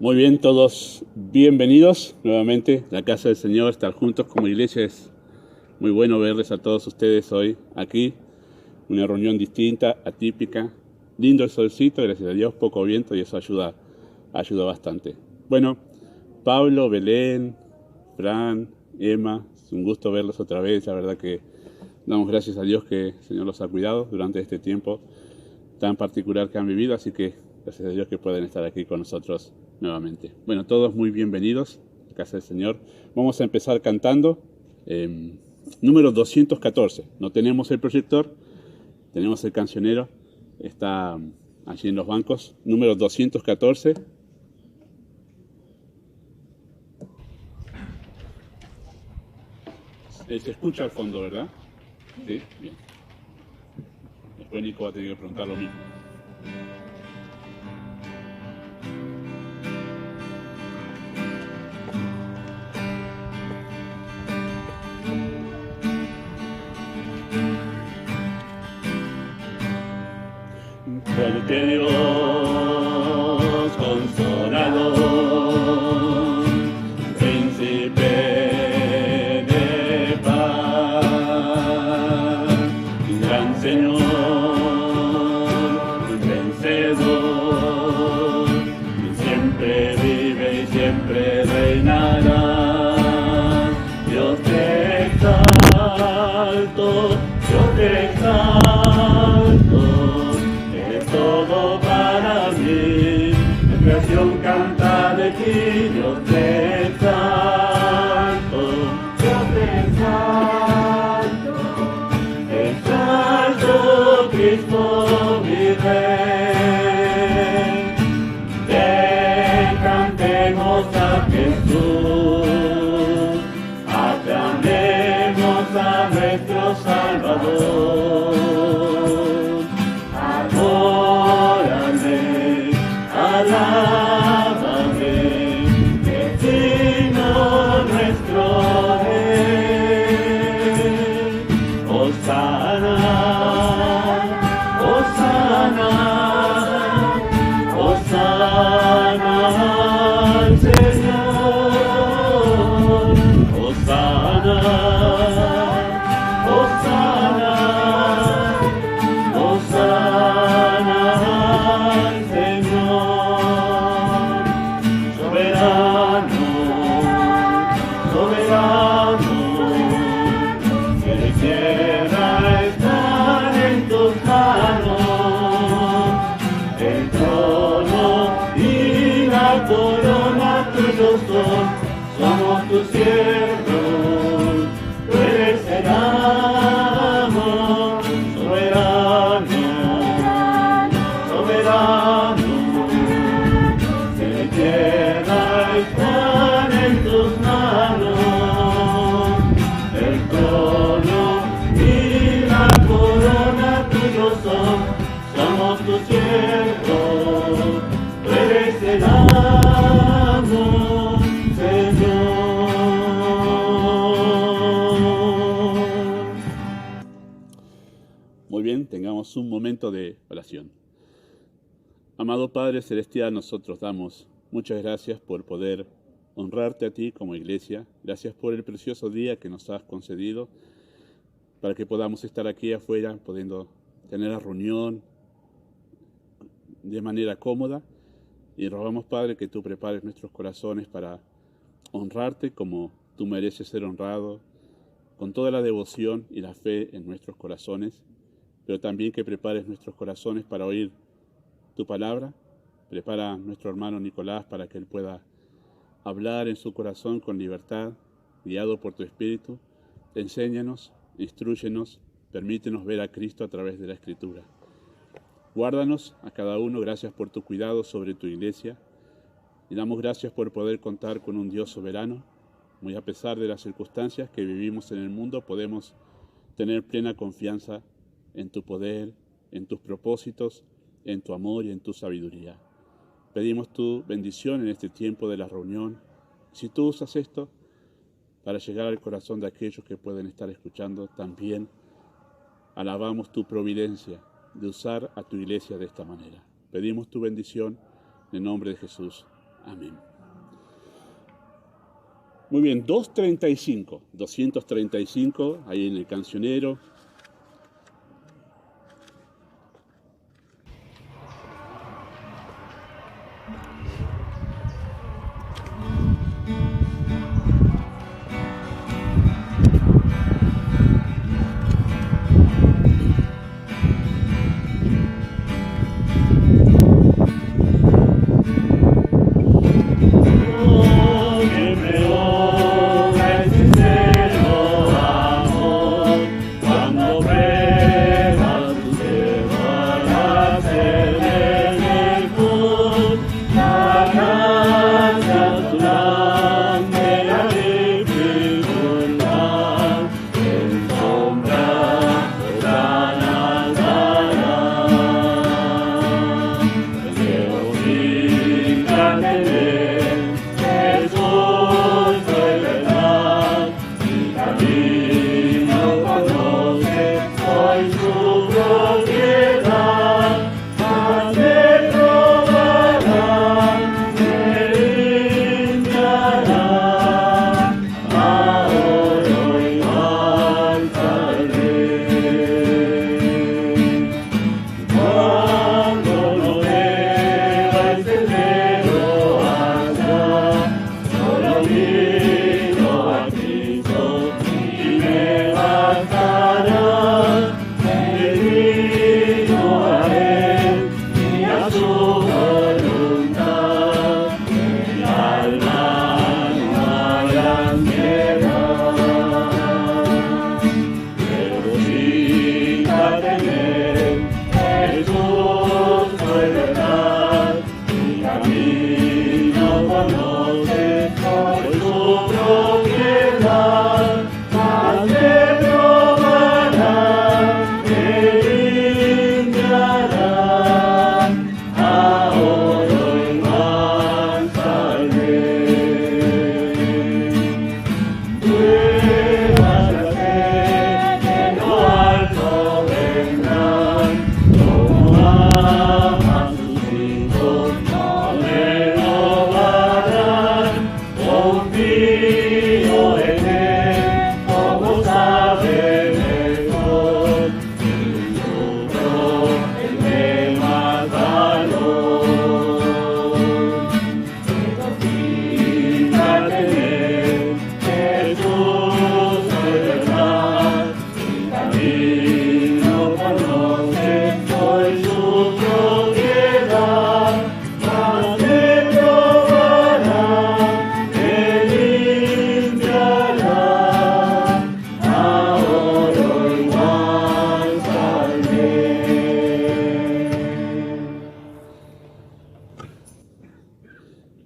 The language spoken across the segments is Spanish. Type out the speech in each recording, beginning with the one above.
Muy bien, todos bienvenidos nuevamente a la casa del Señor. Estar juntos como iglesia es muy bueno verles a todos ustedes hoy aquí. Una reunión distinta, atípica. Lindo el solcito, gracias a Dios, poco viento y eso ayuda bastante. Bueno, Pablo, Belén, Fran, Emma, es un gusto verlos otra vez. La verdad que damos gracias a Dios que el Señor los ha cuidado durante este tiempo tan particular que han vivido, así que gracias a Dios que pueden estar aquí con nosotros nuevamente. Bueno, todos muy bienvenidos a la casa del Señor. Vamos a empezar cantando número 214. No tenemos el proyector, tenemos el cancionero, está allí en los bancos. Número 214. Se escucha al fondo, ¿verdad? Sí, bien. Después Nico va a tener que preguntar lo mismo. Fuerte Dios, consolador, príncipe de paz, gran Señor, vencedor, siempre vive y siempre reinará. Dios te exalto, Dios te exalto. Todo para mí, en creación canta de ti, Dios te exalto, Dios te exalto, exalto Cristo mi Rey, ven cantemos a Jesús, aclamemos a nuestro Salvador. Alábame, destino nuestro Rey. Hosana, Hosana, Hosana al Señor. Hosana, Hosana, Hosana al Señor. Soberano, soberano, cielo y tierra están en tus manos, el trono y la corona tuyos son, somos tus siervos, tú eres el amo, soberano, soberano. Tierra están en tus manos, el trono y la corona tuyos son, somos tus siervos, tú eres el amo, Señor. Muy bien, tengamos un momento de oración. Amado Padre Celestial, nosotros damos muchas gracias por poder honrarte a ti como iglesia. Gracias por el precioso día que nos has concedido para que podamos estar aquí afuera, pudiendo tener la reunión de manera cómoda. Y rogamos, Padre, que tú prepares nuestros corazones para honrarte como tú mereces ser honrado, con toda la devoción y la fe en nuestros corazones, pero también que prepares nuestros corazones para oír tu palabra. Prepara a nuestro hermano Nicolás para que él pueda hablar en su corazón con libertad, guiado por tu Espíritu. Enséñanos, instrúyenos, permítenos ver a Cristo a través de la Escritura. Guárdanos a cada uno, gracias por tu cuidado sobre tu iglesia. Y damos gracias por poder contar con un Dios soberano. Muy a pesar de las circunstancias que vivimos en el mundo, podemos tener plena confianza en tu poder, en tus propósitos, en tu amor y en tu sabiduría. Pedimos tu bendición en este tiempo de la reunión. Si tú usas esto para llegar al corazón de aquellos que pueden estar escuchando, también alabamos tu providencia de usar a tu iglesia de esta manera. Pedimos tu bendición en el nombre de Jesús. Amén. Muy bien, 235, ahí en el cancionero.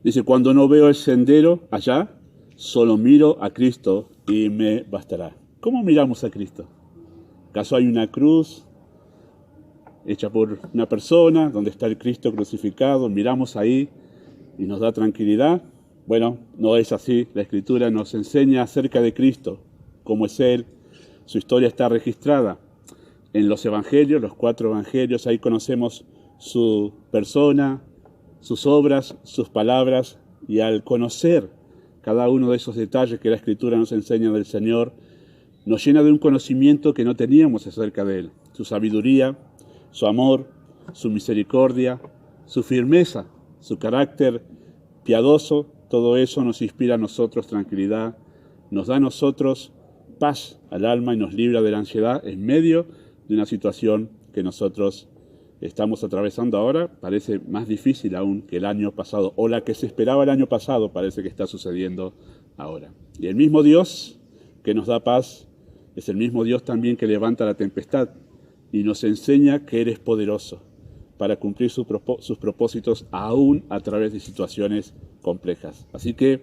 Dice, cuando no veo el sendero allá, solo miro a Cristo y me bastará. ¿Cómo miramos a Cristo? ¿Acaso hay una cruz hecha por una persona donde está el Cristo crucificado? Miramos ahí y nos da tranquilidad. Bueno, no es así. La Escritura nos enseña acerca de Cristo, cómo es Él. Su historia está registrada en los evangelios, los 4 evangelios. Ahí conocemos su persona, sus obras, sus palabras, y al conocer cada uno de esos detalles que la Escritura nos enseña del Señor, nos llena de un conocimiento que no teníamos acerca de Él. Su sabiduría, su amor, su misericordia, su firmeza, su carácter piadoso, todo eso nos inspira a nosotros tranquilidad, nos da a nosotros paz al alma y nos libra de la ansiedad en medio de una situación que nosotros estamos atravesando ahora. Parece más difícil aún que el año pasado, o la que se esperaba el año pasado parece que está sucediendo ahora. Y el mismo Dios que nos da paz es el mismo Dios también que levanta la tempestad y nos enseña que Él es poderoso para cumplir sus propósitos aún a través de situaciones complejas. Así que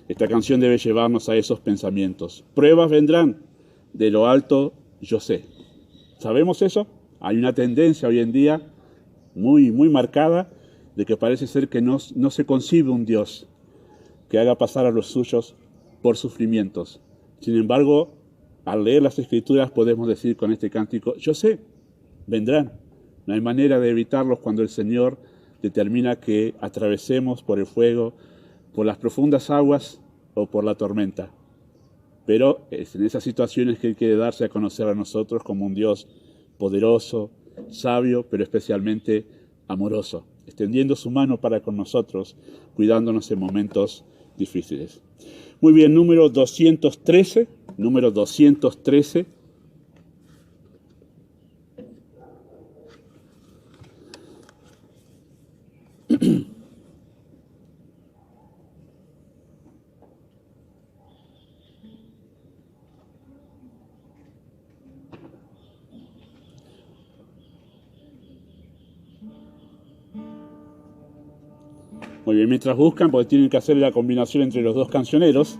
esta canción debe llevarnos a esos pensamientos. Pruebas vendrán, de lo alto yo sé. ¿Sabemos eso? Hay una tendencia hoy en día muy marcada de que parece ser que no se concibe un Dios que haga pasar a los suyos por sufrimientos. Sin embargo, al leer las Escrituras podemos decir con este cántico, yo sé, vendrán. No hay manera de evitarlos cuando el Señor determina que atravesemos por el fuego, por las profundas aguas o por la tormenta. Pero es en esas situaciones que Él quiere darse a conocer a nosotros como un Dios poderoso, sabio, pero especialmente amoroso, extendiendo su mano para con nosotros, cuidándonos en momentos difíciles. Muy bien, número 213. Número 213. Muy bien, mientras buscan, porque tienen que hacer la combinación entre los dos cancioneros,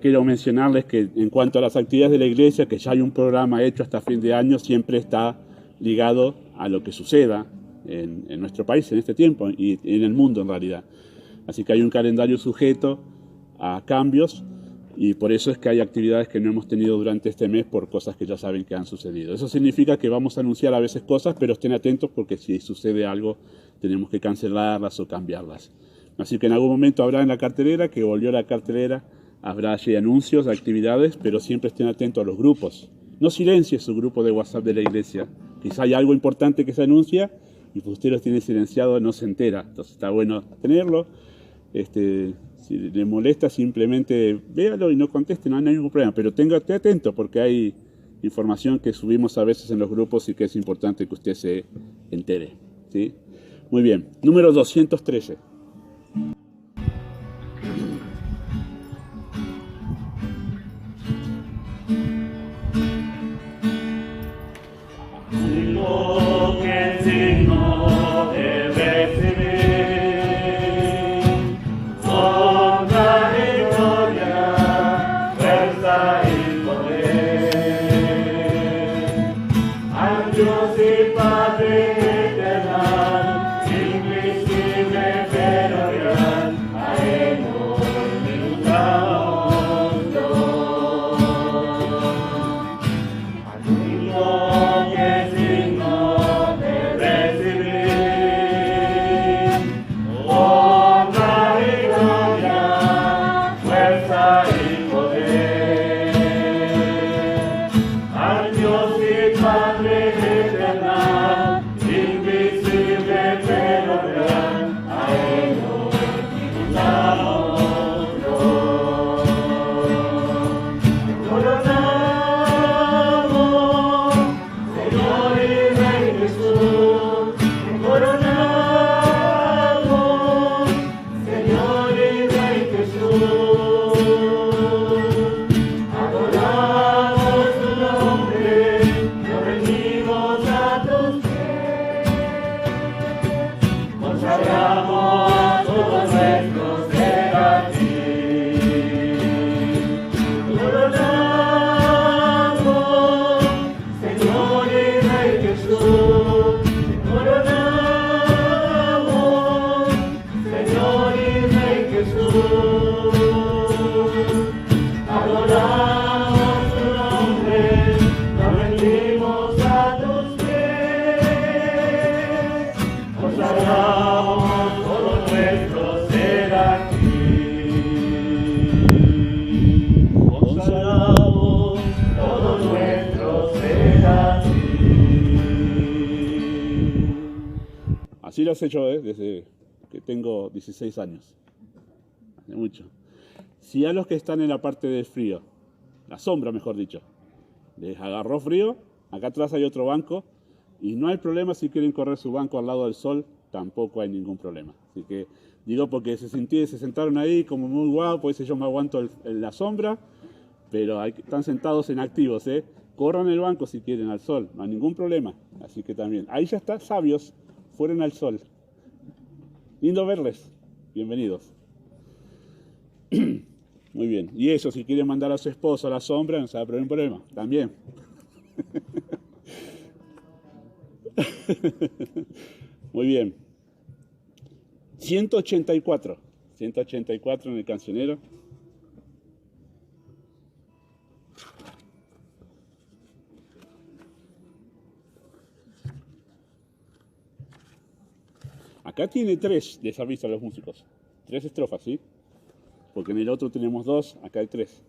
quiero mencionarles que en cuanto a las actividades de la iglesia, que ya hay un programa hecho hasta fin de año, siempre está ligado a lo que suceda en nuestro país en este tiempo y en el mundo en realidad. Así que hay un calendario sujeto a cambios y por eso es que hay actividades que no hemos tenido durante este mes por cosas que ya saben que han sucedido. Eso significa que vamos a anunciar a veces cosas, pero estén atentos porque si sucede algo tenemos que cancelarlas o cambiarlas. Así que en algún momento habrá en la cartelera, que volvió la cartelera, habrá allí anuncios, actividades, pero siempre estén atentos a los grupos. No silencie su grupo de WhatsApp de la iglesia. Quizá hay algo importante que se anuncia y pues usted lo tiene silenciado, no se entera. Entonces está bueno tenerlo. Si le molesta, simplemente véalo y no conteste, no hay ningún problema. Pero esté atento porque hay información que subimos a veces en los grupos y que es importante que usted se entere. ¿Sí? Muy bien. Número 213. Así lo he hecho desde que tengo 16 años. Hace mucho. Si a los que están en la parte del frío, la sombra mejor dicho, les agarró frío, acá atrás hay otro banco y no hay problema si quieren correr su banco al lado del sol, tampoco hay ningún problema. Así que digo porque se sentaron ahí como muy guau, pues yo me aguanto la sombra, pero están sentados en activos, corran el banco si quieren al sol, no hay ningún problema. Así que también, ahí ya está, sabios, fueron al sol. Lindo verles, bienvenidos. Muy bien, y eso, si quieren mandar a su esposo a la sombra, no se va a poner un problema, también. Muy bien. 184 en el cancionero. Acá tiene 3, les aviso a los músicos. 3 estrofas, ¿sí? Porque en el otro tenemos 2, acá hay 3.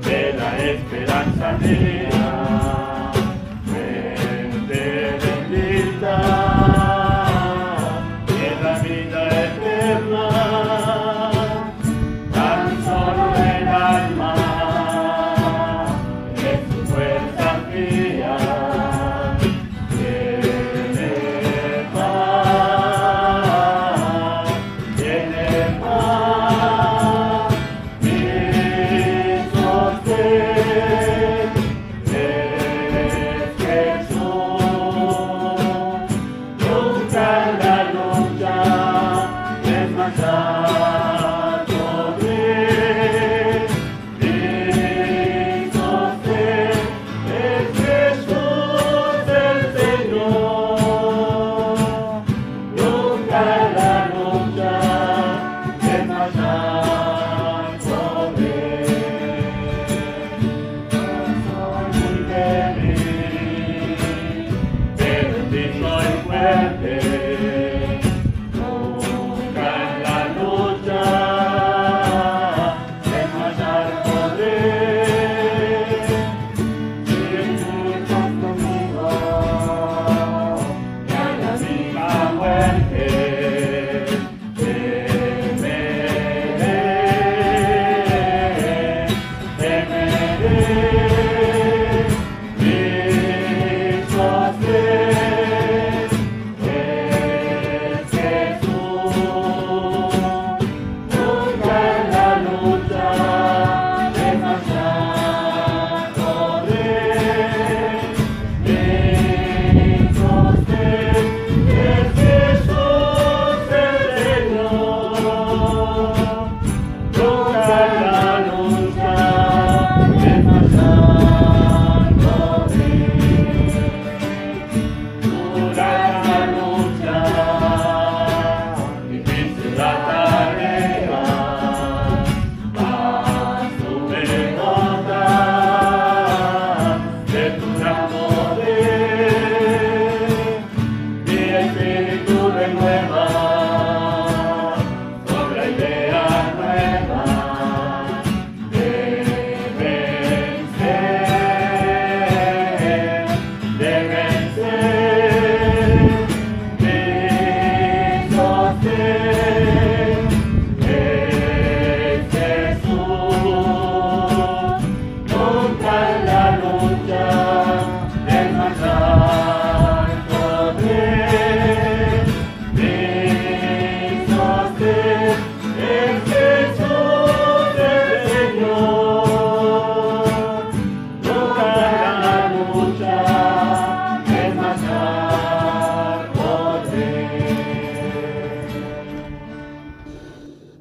De la esperanza mía, fuente bendita, en la vida eterna, tan solo el alma es su fuerza mía, tiene paz, tiene paz.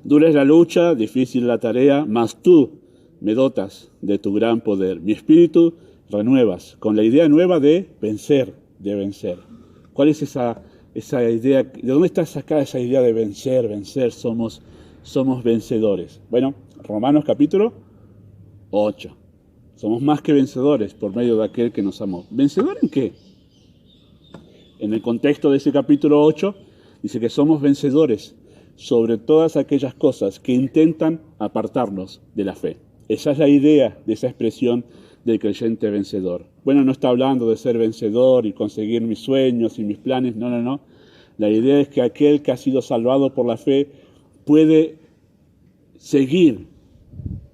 Dura es la lucha, difícil la tarea, mas tú me dotas de tu gran poder. Mi espíritu renuevas con la idea nueva de vencer, de vencer. ¿Cuál es esa idea? ¿De dónde está sacada esa idea de vencer, vencer? Somos vencedores. Bueno, Romanos capítulo 8. Somos más que vencedores por medio de aquel que nos amó. ¿Vencedor en qué? En el contexto de ese capítulo 8, dice que somos vencedores sobre todas aquellas cosas que intentan apartarnos de la fe. Esa es la idea de esa expresión del creyente vencedor. Bueno, no está hablando de ser vencedor y conseguir mis sueños y mis planes, no. La idea es que aquel que ha sido salvado por la fe puede seguir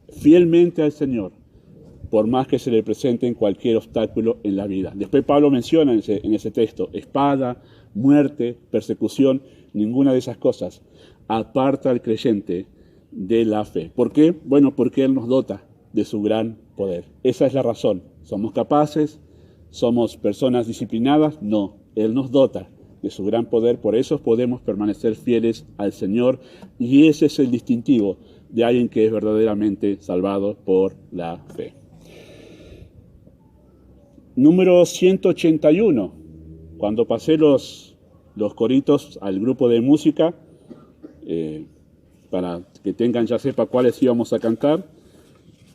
fielmente al Señor, por más que se le presente cualquier obstáculo en la vida. Después Pablo menciona en ese texto, espada, muerte, persecución, ninguna de esas cosas aparta al creyente de la fe. ¿Por qué? Bueno, porque Él nos dota de su gran poder. Esa es la razón. ¿Somos capaces? ¿Somos personas disciplinadas? No. Él nos dota de su gran poder, por eso podemos permanecer fieles al Señor, y ese es el distintivo de alguien que es verdaderamente salvado por la fe. Número 181. Cuando pasé los coritos al grupo de música, para que tengan ya sepa cuáles íbamos a cantar,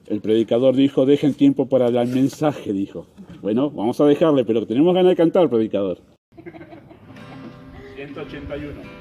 el predicador dijo, dejen tiempo para el mensaje, dijo. Bueno, vamos a dejarle, pero tenemos ganas de cantar, predicador. 181.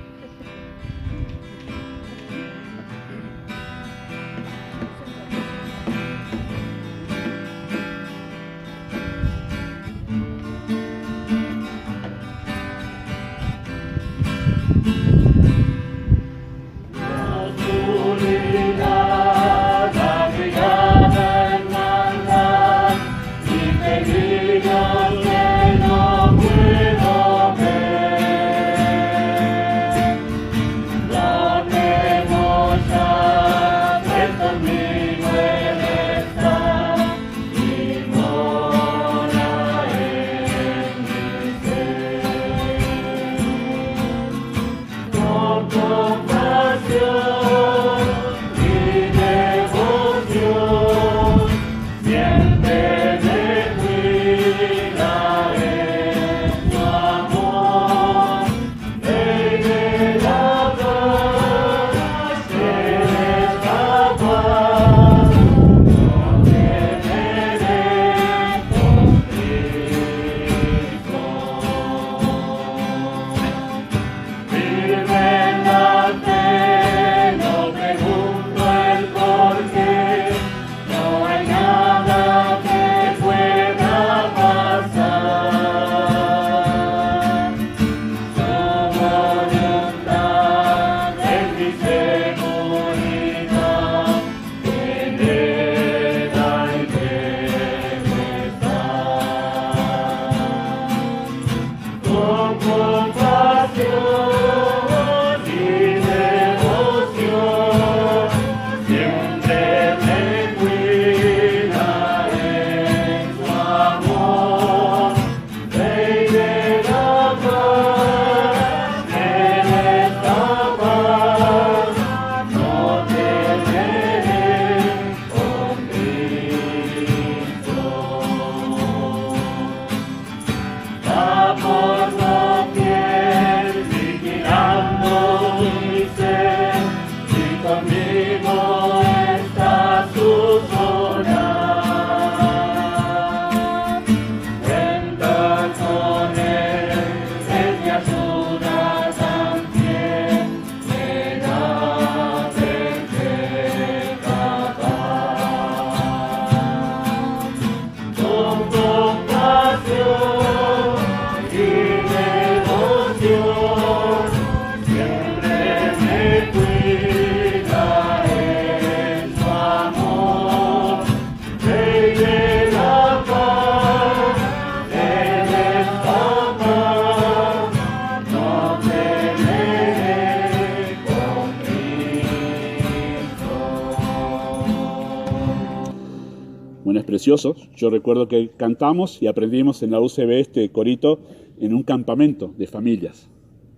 Bueno, es precioso. Yo recuerdo que cantamos y aprendimos en la UCB este corito en un campamento de familias.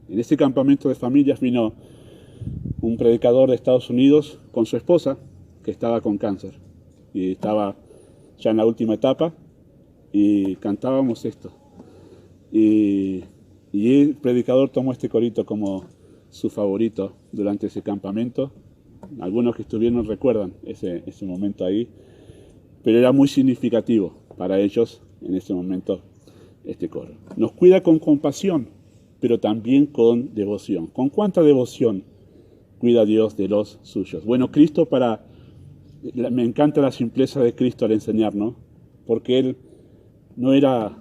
En ese campamento de familias vino un predicador de Estados Unidos con su esposa, que estaba con cáncer. Y estaba ya en la última etapa y cantábamos esto. Y el predicador tomó este corito como su favorito durante ese campamento. Algunos que estuvieron recuerdan ese momento ahí. Pero era muy significativo para ellos en ese momento este coro. Nos cuida con compasión, pero también con devoción. ¿Con cuánta devoción cuida Dios de los suyos? Bueno, Cristo me encanta la simpleza de Cristo al enseñar, ¿no? Porque Él no era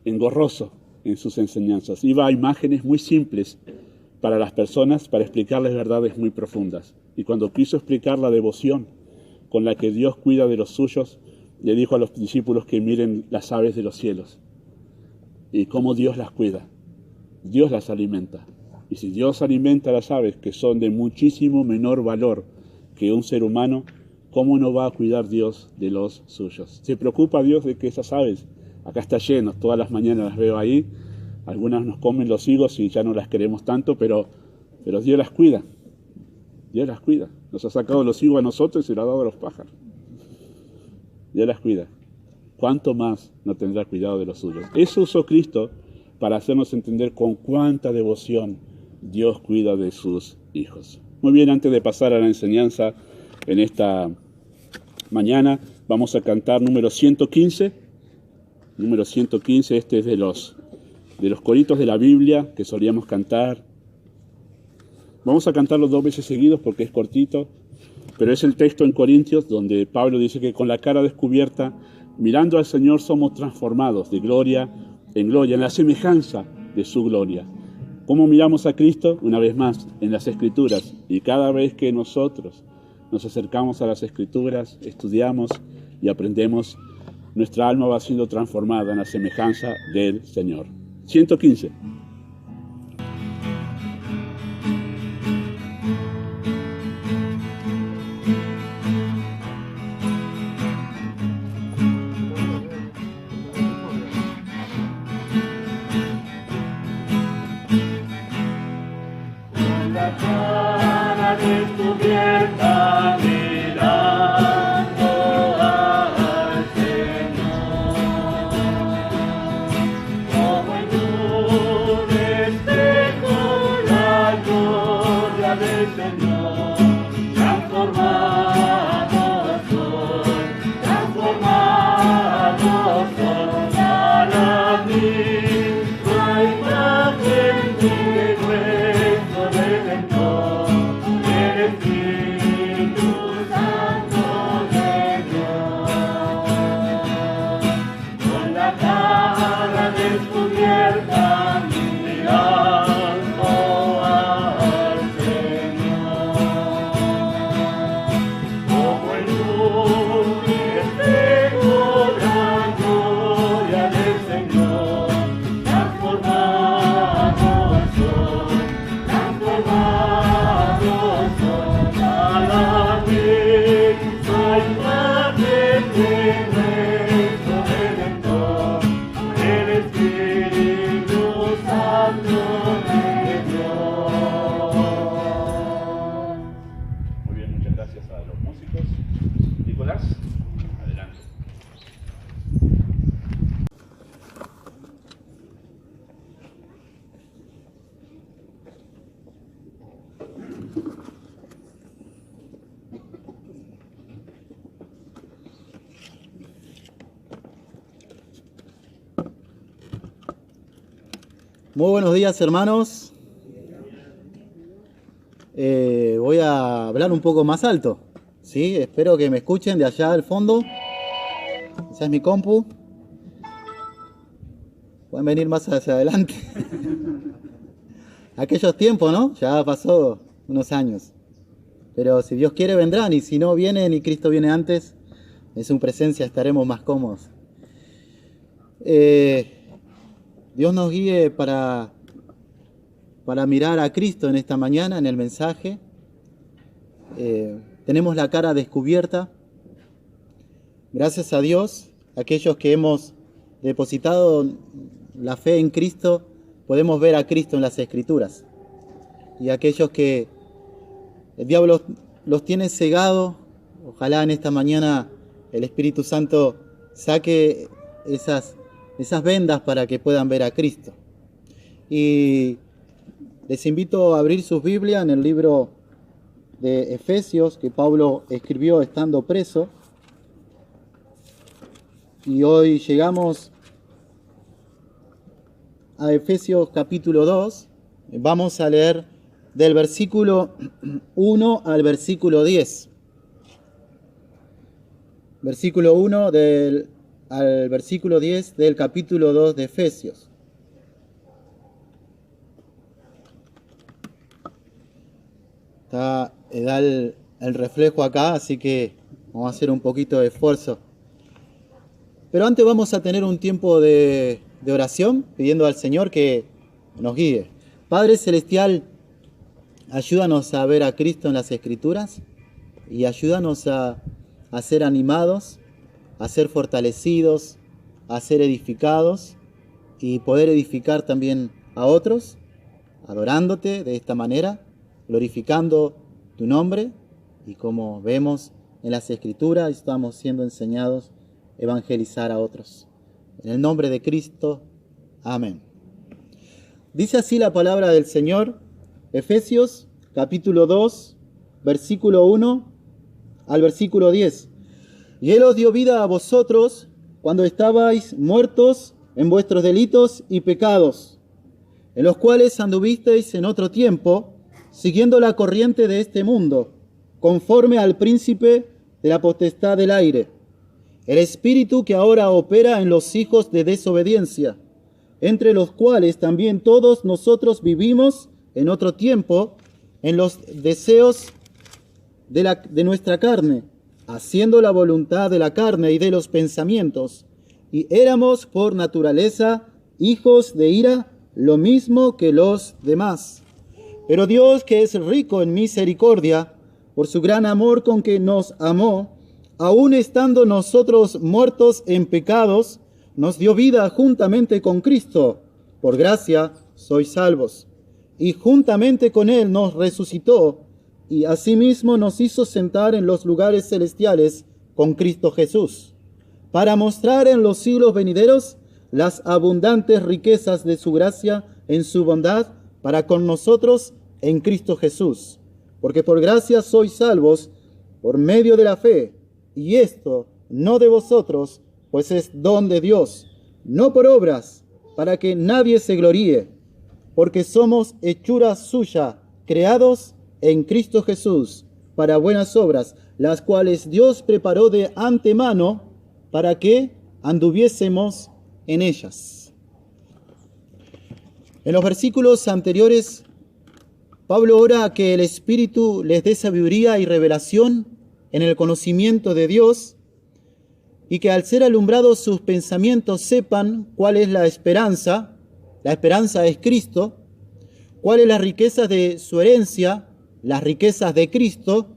engorroso en sus enseñanzas. Iba a imágenes muy simples para las personas, para explicarles verdades muy profundas. Y cuando quiso explicar la devoción con la que Dios cuida de los suyos, le dijo a los discípulos que miren las aves de los cielos y cómo Dios las cuida. Dios las alimenta. Y si Dios alimenta a las aves, que son de muchísimo menor valor que un ser humano, ¿cómo no va a cuidar Dios de los suyos? Se preocupa Dios de que esas aves, acá está lleno, todas las mañanas las veo ahí, algunas nos comen los higos y ya no las queremos tanto, pero Dios las cuida. Dios las cuida. Nos ha sacado los higos a nosotros y se los ha dado a los pájaros. Dios las cuida. ¿cuánto más no tendrá cuidado de los suyos? Eso usó Cristo para hacernos entender con cuánta devoción Dios cuida de sus hijos. Muy bien, antes de pasar a la enseñanza en esta mañana, vamos a cantar número 115. Número 115, este es de los coritos de la Biblia que solíamos cantar. Vamos a cantarlo 2 veces seguidos porque es cortito, pero es el texto en Corintios donde Pablo dice que con la cara descubierta, mirando al Señor, somos transformados de gloria en gloria, en la semejanza de su gloria. ¿Cómo miramos a Cristo? Una vez más, en las Escrituras. Y cada vez que nosotros nos acercamos a las Escrituras, estudiamos y aprendemos, nuestra alma va siendo transformada en la semejanza del Señor. 115. Muy buenos días, hermanos. Voy a hablar un poco más alto, ¿sí? Espero que me escuchen de allá al fondo. Esa es mi compu. Pueden venir más hacia adelante. Aquellos tiempos, ¿no? Ya pasó unos años. Pero si Dios quiere, vendrán. Y si no vienen y Cristo viene antes, en su presencia estaremos más cómodos. Dios nos guíe para mirar a Cristo en esta mañana, en el mensaje. Tenemos la cara descubierta. Gracias a Dios, aquellos que hemos depositado la fe en Cristo, podemos ver a Cristo en las Escrituras. Y aquellos que el diablo los tiene cegados, ojalá en esta mañana el Espíritu Santo saque esas vendas para que puedan ver a Cristo. Y les invito a abrir sus Biblias en el libro de Efesios que Pablo escribió estando preso. Y hoy llegamos a Efesios capítulo 2. Vamos a leer del versículo 1 al versículo 10. Versículo 1 al versículo 10 del capítulo 2 de Efesios. Da el reflejo acá, así que vamos a hacer un poquito de esfuerzo. Pero antes vamos a tener un tiempo de oración, pidiendo al Señor que nos guíe. Padre Celestial, ayúdanos a ver a Cristo en las Escrituras y ayúdanos a ser animados, a ser fortalecidos, a ser edificados y poder edificar también a otros, adorándote de esta manera, glorificando tu nombre, y como vemos en las Escrituras estamos siendo enseñados evangelizar a otros. En el nombre de Cristo, amén. Dice así la palabra del Señor, Efesios capítulo 2, versículo 1 al versículo 10. Y Él os dio vida a vosotros cuando estabais muertos en vuestros delitos y pecados, en los cuales anduvisteis en otro tiempo, siguiendo la corriente de este mundo, conforme al príncipe de la potestad del aire, el espíritu que ahora opera en los hijos de desobediencia, entre los cuales también todos nosotros vivimos en otro tiempo, en los deseos de nuestra carne, haciendo la voluntad de la carne y de los pensamientos, y éramos por naturaleza hijos de ira, lo mismo que los demás. Pero Dios, que es rico en misericordia, por su gran amor con que nos amó, aun estando nosotros muertos en pecados, nos dio vida juntamente con Cristo. Por gracia sois salvos. Y juntamente con Él nos resucitó, y asimismo nos hizo sentar en los lugares celestiales con Cristo Jesús, para mostrar en los siglos venideros las abundantes riquezas de su gracia en su bondad para con nosotros en Cristo Jesús. Porque por gracia sois salvos por medio de la fe, y esto no de vosotros, pues es don de Dios, no por obras, para que nadie se gloríe, porque somos hechura suya, creados en Cristo Jesús, para buenas obras, las cuales Dios preparó de antemano para que anduviésemos en ellas. En los versículos anteriores, Pablo ora a que el Espíritu les dé sabiduría y revelación en el conocimiento de Dios, y que al ser alumbrados sus pensamientos sepan cuál es la esperanza es Cristo, cuál es la riqueza de su herencia, las riquezas de Cristo,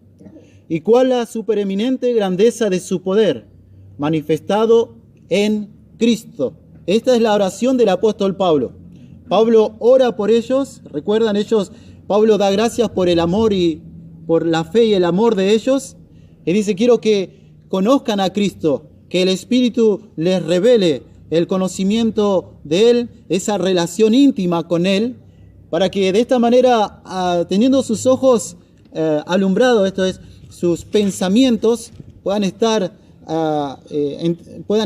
y cuál la supereminente grandeza de su poder, manifestado en Cristo. Esta es la oración del apóstol Pablo. Pablo ora por ellos, recuerdan Pablo da gracias por el amor y por la fe y el amor de ellos, y dice, quiero que conozcan a Cristo, que el Espíritu les revele el conocimiento de Él, esa relación íntima con Él, para que de esta manera, teniendo sus ojos alumbrados, esto es, sus pensamientos, puedan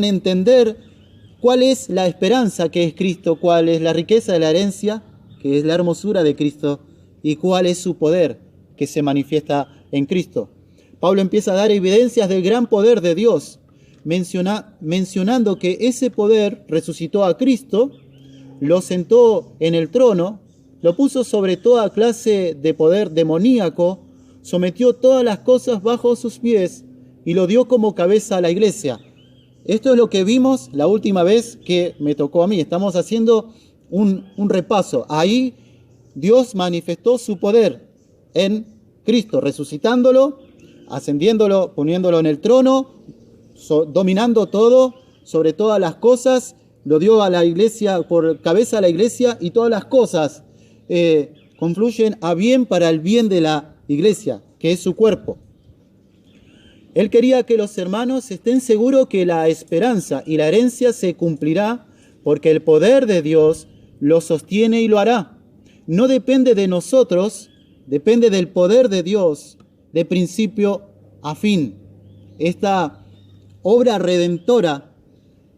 entender cuál es la esperanza que es Cristo, cuál es la riqueza de la herencia, que es la hermosura de Cristo, y cuál es su poder que se manifiesta en Cristo. Pablo empieza a dar evidencias del gran poder de Dios, mencionando que ese poder resucitó a Cristo, lo sentó en el trono, lo puso sobre toda clase de poder demoníaco, sometió todas las cosas bajo sus pies y lo dio como cabeza a la iglesia. Esto es lo que vimos la última vez que me tocó a mí. Estamos haciendo un repaso. Ahí Dios manifestó su poder en Cristo, resucitándolo, ascendiéndolo, poniéndolo en el trono, dominando todo, sobre todas las cosas, lo dio a la iglesia, por cabeza a la iglesia, y todas las cosas confluyen a bien para el bien de la iglesia, que es su cuerpo. Él quería que los hermanos estén seguros que la esperanza y la herencia se cumplirá, porque el poder de Dios lo sostiene y lo hará. No depende de nosotros, depende del poder de Dios, de principio a fin. Esta obra redentora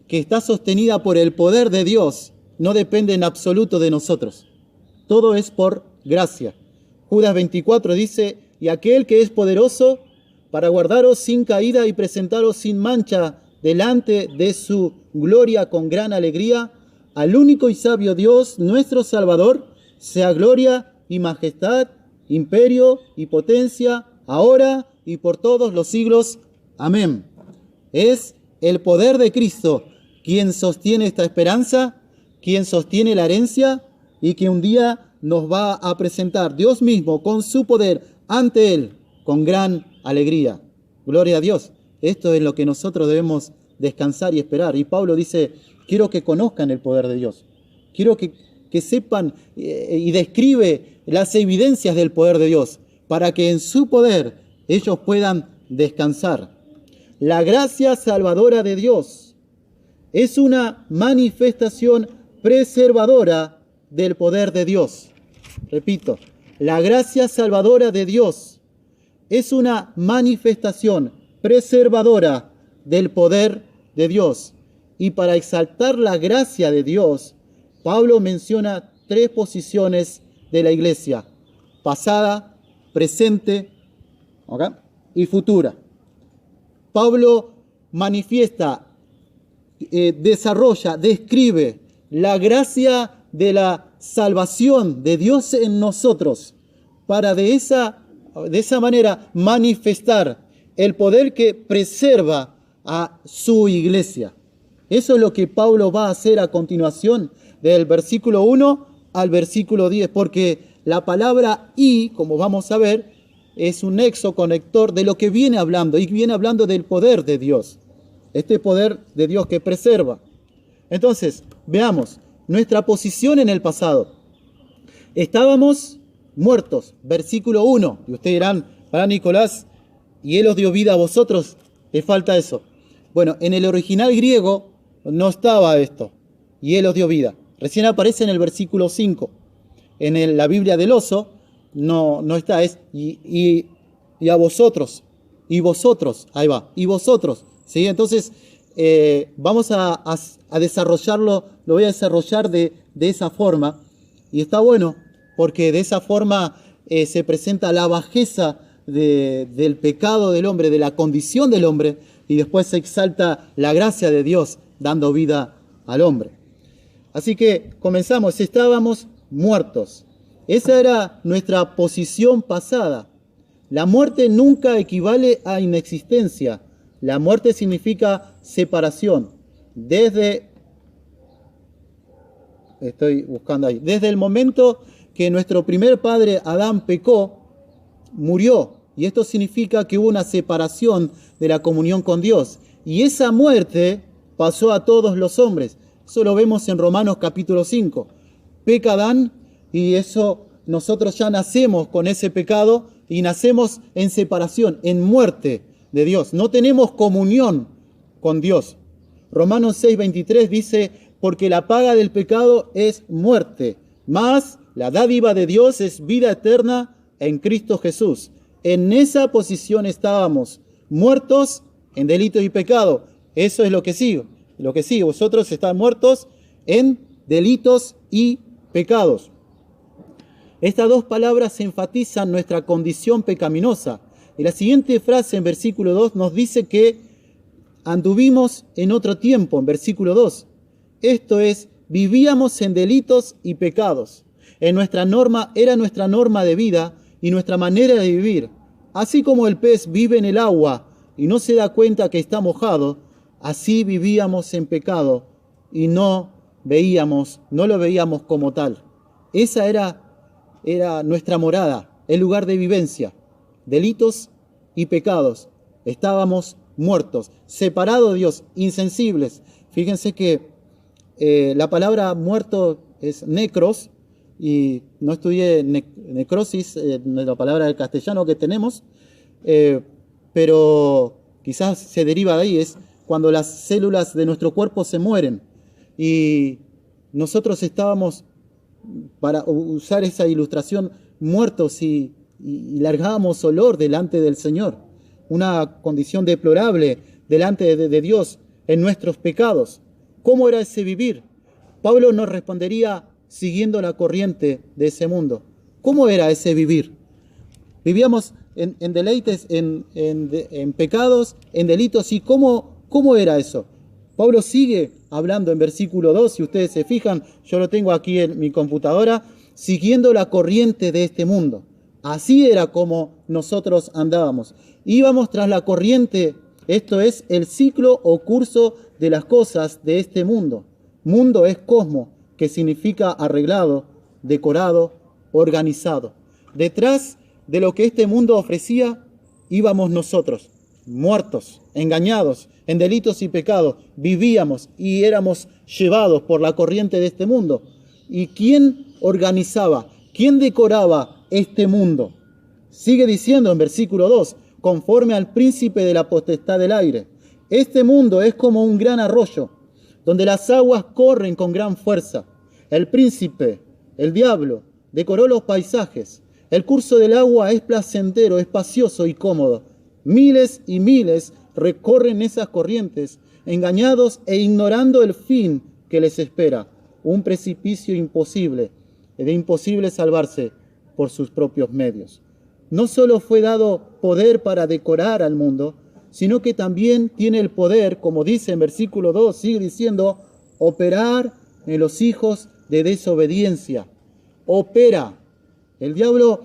que está sostenida por el poder de Dios no depende en absoluto de nosotros. Todo es por gracia. Judas 24 dice, y aquel que es poderoso para guardaros sin caída y presentaros sin mancha delante de su gloria con gran alegría, al único y sabio Dios, nuestro Salvador, sea gloria y majestad, imperio y potencia, ahora y por todos los siglos. Amén. Es el poder de Cristo quien sostiene esta esperanza, quien sostiene la herencia y que un día nos va a presentar Dios mismo con su poder ante Él con gran alegría. Gloria a Dios. Esto es lo que nosotros debemos descansar y esperar. Y Pablo dice, quiero que conozcan el poder de Dios. Quiero que sepan y describe las evidencias del poder de Dios para que en su poder ellos puedan descansar. la gracia salvadora de Dios es una manifestación preservadora del poder de Dios. Repito, la gracia salvadora de Dios es una manifestación preservadora del poder de Dios. Y para exaltar la gracia de Dios, Pablo menciona 3 posiciones de la iglesia: pasada, presente, ¿okay?, y futura. Pablo manifiesta, desarrolla, describe la gracia de la salvación de Dios en nosotros para de esa manera manifestar el poder que preserva a su iglesia. Eso es lo que Pablo va a hacer a continuación del versículo 1 al versículo 10, porque la palabra "y", como vamos a ver, es un nexo conector de lo que viene hablando, y viene hablando del poder de Dios, este poder de Dios que preserva. Entonces, veamos nuestra posición en el pasado. Estábamos muertos, versículo 1, y ustedes dirán: para Nicolás, y Él os dio vida a vosotros, ¿te falta eso? Bueno, en el original griego no estaba esto, y Él os dio vida. Recién aparece en el versículo 5. En la Biblia del Oso no está, es y a vosotros, y vosotros, ahí va, y vosotros. ¿Sí? Entonces, vamos a desarrollarlo, lo voy a desarrollar de esa forma, y está bueno, porque de esa forma se presenta la bajeza del pecado del hombre, de la condición del hombre, y después se exalta la gracia de Dios dando vida al hombre. Así que comenzamos, estábamos muertos. Esa era nuestra posición pasada. La muerte nunca equivale a inexistencia. La muerte significa separación. Desde el momento que nuestro primer padre Adán pecó, murió. Y esto significa que hubo una separación de la comunión con Dios. Y esa muerte pasó a todos los hombres. Eso lo vemos en Romanos capítulo 5. Peca Adán y eso nosotros ya nacemos con ese pecado y nacemos en separación, en muerte de Dios. No tenemos comunión con Dios. Romanos 6:23 dice: porque la paga del pecado es muerte, mas la dádiva de Dios es vida eterna en Cristo Jesús. En esa posición estábamos, muertos en delitos y pecado. Eso es lo que sigue. Lo que sigue, vosotros están muertos en delitos y pecados. Estas 2 palabras enfatizan nuestra condición pecaminosa. Y la siguiente frase en versículo 2 nos dice que anduvimos en otro tiempo, en versículo 2. Esto es, vivíamos en delitos y pecados. Era nuestra norma de vida y nuestra manera de vivir. Así como el pez vive en el agua y no se da cuenta que está mojado, así vivíamos en pecado y no lo veíamos como tal. Esa era nuestra morada, el lugar de vivencia, delitos y pecados. Estábamos muertos, separados de Dios, insensibles. Fíjense que la palabra muerto es necros, y no estudié necrosis, la palabra del castellano que tenemos, pero quizás se deriva de ahí, es cuando las células de nuestro cuerpo se mueren. Y nosotros estábamos, para usar esa ilustración, muertos y largábamos olor delante del Señor. Una condición deplorable delante de Dios en nuestros pecados. ¿Cómo era ese vivir? Pablo nos respondería siguiendo la corriente de ese mundo. ¿Cómo era ese vivir? Vivíamos en deleites, en pecados, en delitos. ¿Y cómo era eso? Pablo sigue hablando en versículo 2, si ustedes se fijan, yo lo tengo aquí en mi computadora, siguiendo la corriente de este mundo. Así era como nosotros andábamos. Íbamos tras la corriente, esto es el ciclo o curso de las cosas de este mundo. Mundo es cosmo, que significa arreglado, decorado, organizado. Detrás de lo que este mundo ofrecía, íbamos nosotros, muertos, engañados, en delitos y pecados, vivíamos y éramos llevados por la corriente de este mundo. ¿Y quién organizaba? ¿Quién decoraba este mundo? Sigue diciendo en versículo 2, conforme al príncipe de la potestad del aire. Este mundo es como un gran arroyo, donde las aguas corren con gran fuerza. El príncipe, el diablo, decoró los paisajes. El curso del agua es placentero, espacioso y cómodo. Miles y miles recorren esas corrientes, engañados e ignorando el fin que les espera. Un precipicio imposible, de imposible salvarse por sus propios medios. No solo fue dado poder para decorar al mundo, sino que también tiene el poder, como dice en versículo 2, sigue diciendo, operar en los hijos de desobediencia. Opera. El diablo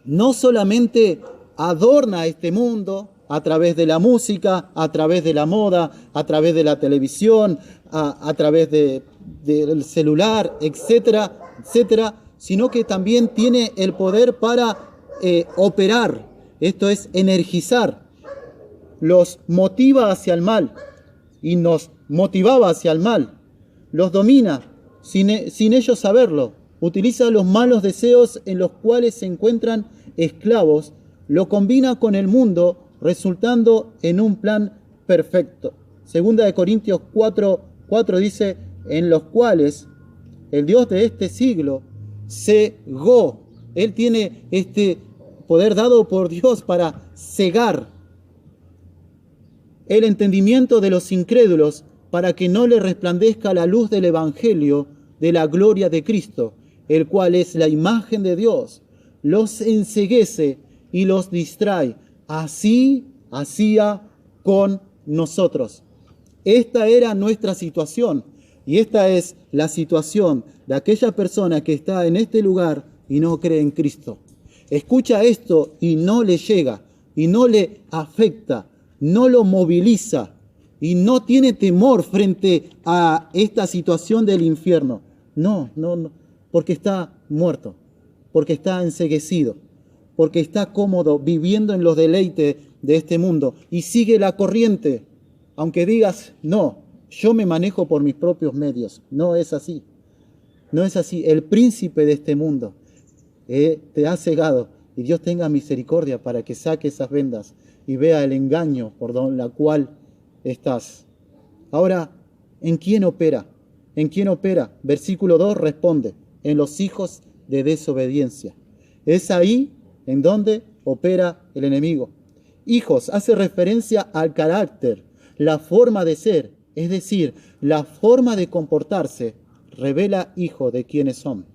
no solamente adorna este mundo a través de la música, a través de la moda, a través de la televisión, a través del celular, etcétera, etcétera, sino que también tiene el poder para operar, esto es energizar. Los motiva hacia el mal y nos motivaba hacia el mal. Los domina sin ellos saberlo. Utiliza los malos deseos en los cuales se encuentran esclavos, lo combina con el mundo, resultando en un plan perfecto. Segunda de Corintios 4 dice, en los cuales el Dios de este siglo cegó. Él tiene este poder dado por Dios para cegar el entendimiento de los incrédulos para que no le resplandezca la luz del Evangelio de la gloria de Cristo, el cual es la imagen de Dios. Los enceguece y los distrae. Así hacía con nosotros. Esta era nuestra situación y esta es la situación de aquella persona que está en este lugar y no cree en Cristo. Escucha esto y no le llega, y no le afecta, no lo moviliza y no tiene temor frente a esta situación del infierno. No, porque está muerto, porque está enceguecido, porque está cómodo viviendo en los deleites de este mundo y sigue la corriente, aunque digas, no, yo me manejo por mis propios medios. No es así, no es así. El príncipe de este mundo te ha cegado y Dios tenga misericordia para que saque esas vendas y vea el engaño por la cual estás. Ahora, ¿en quién opera? ¿En quién opera? Versículo 2 responde, en los hijos de desobediencia. Es ahí en donde opera el enemigo. Hijos hace referencia al carácter, la forma de ser, es decir, la forma de comportarse, revela hijo de quienes son.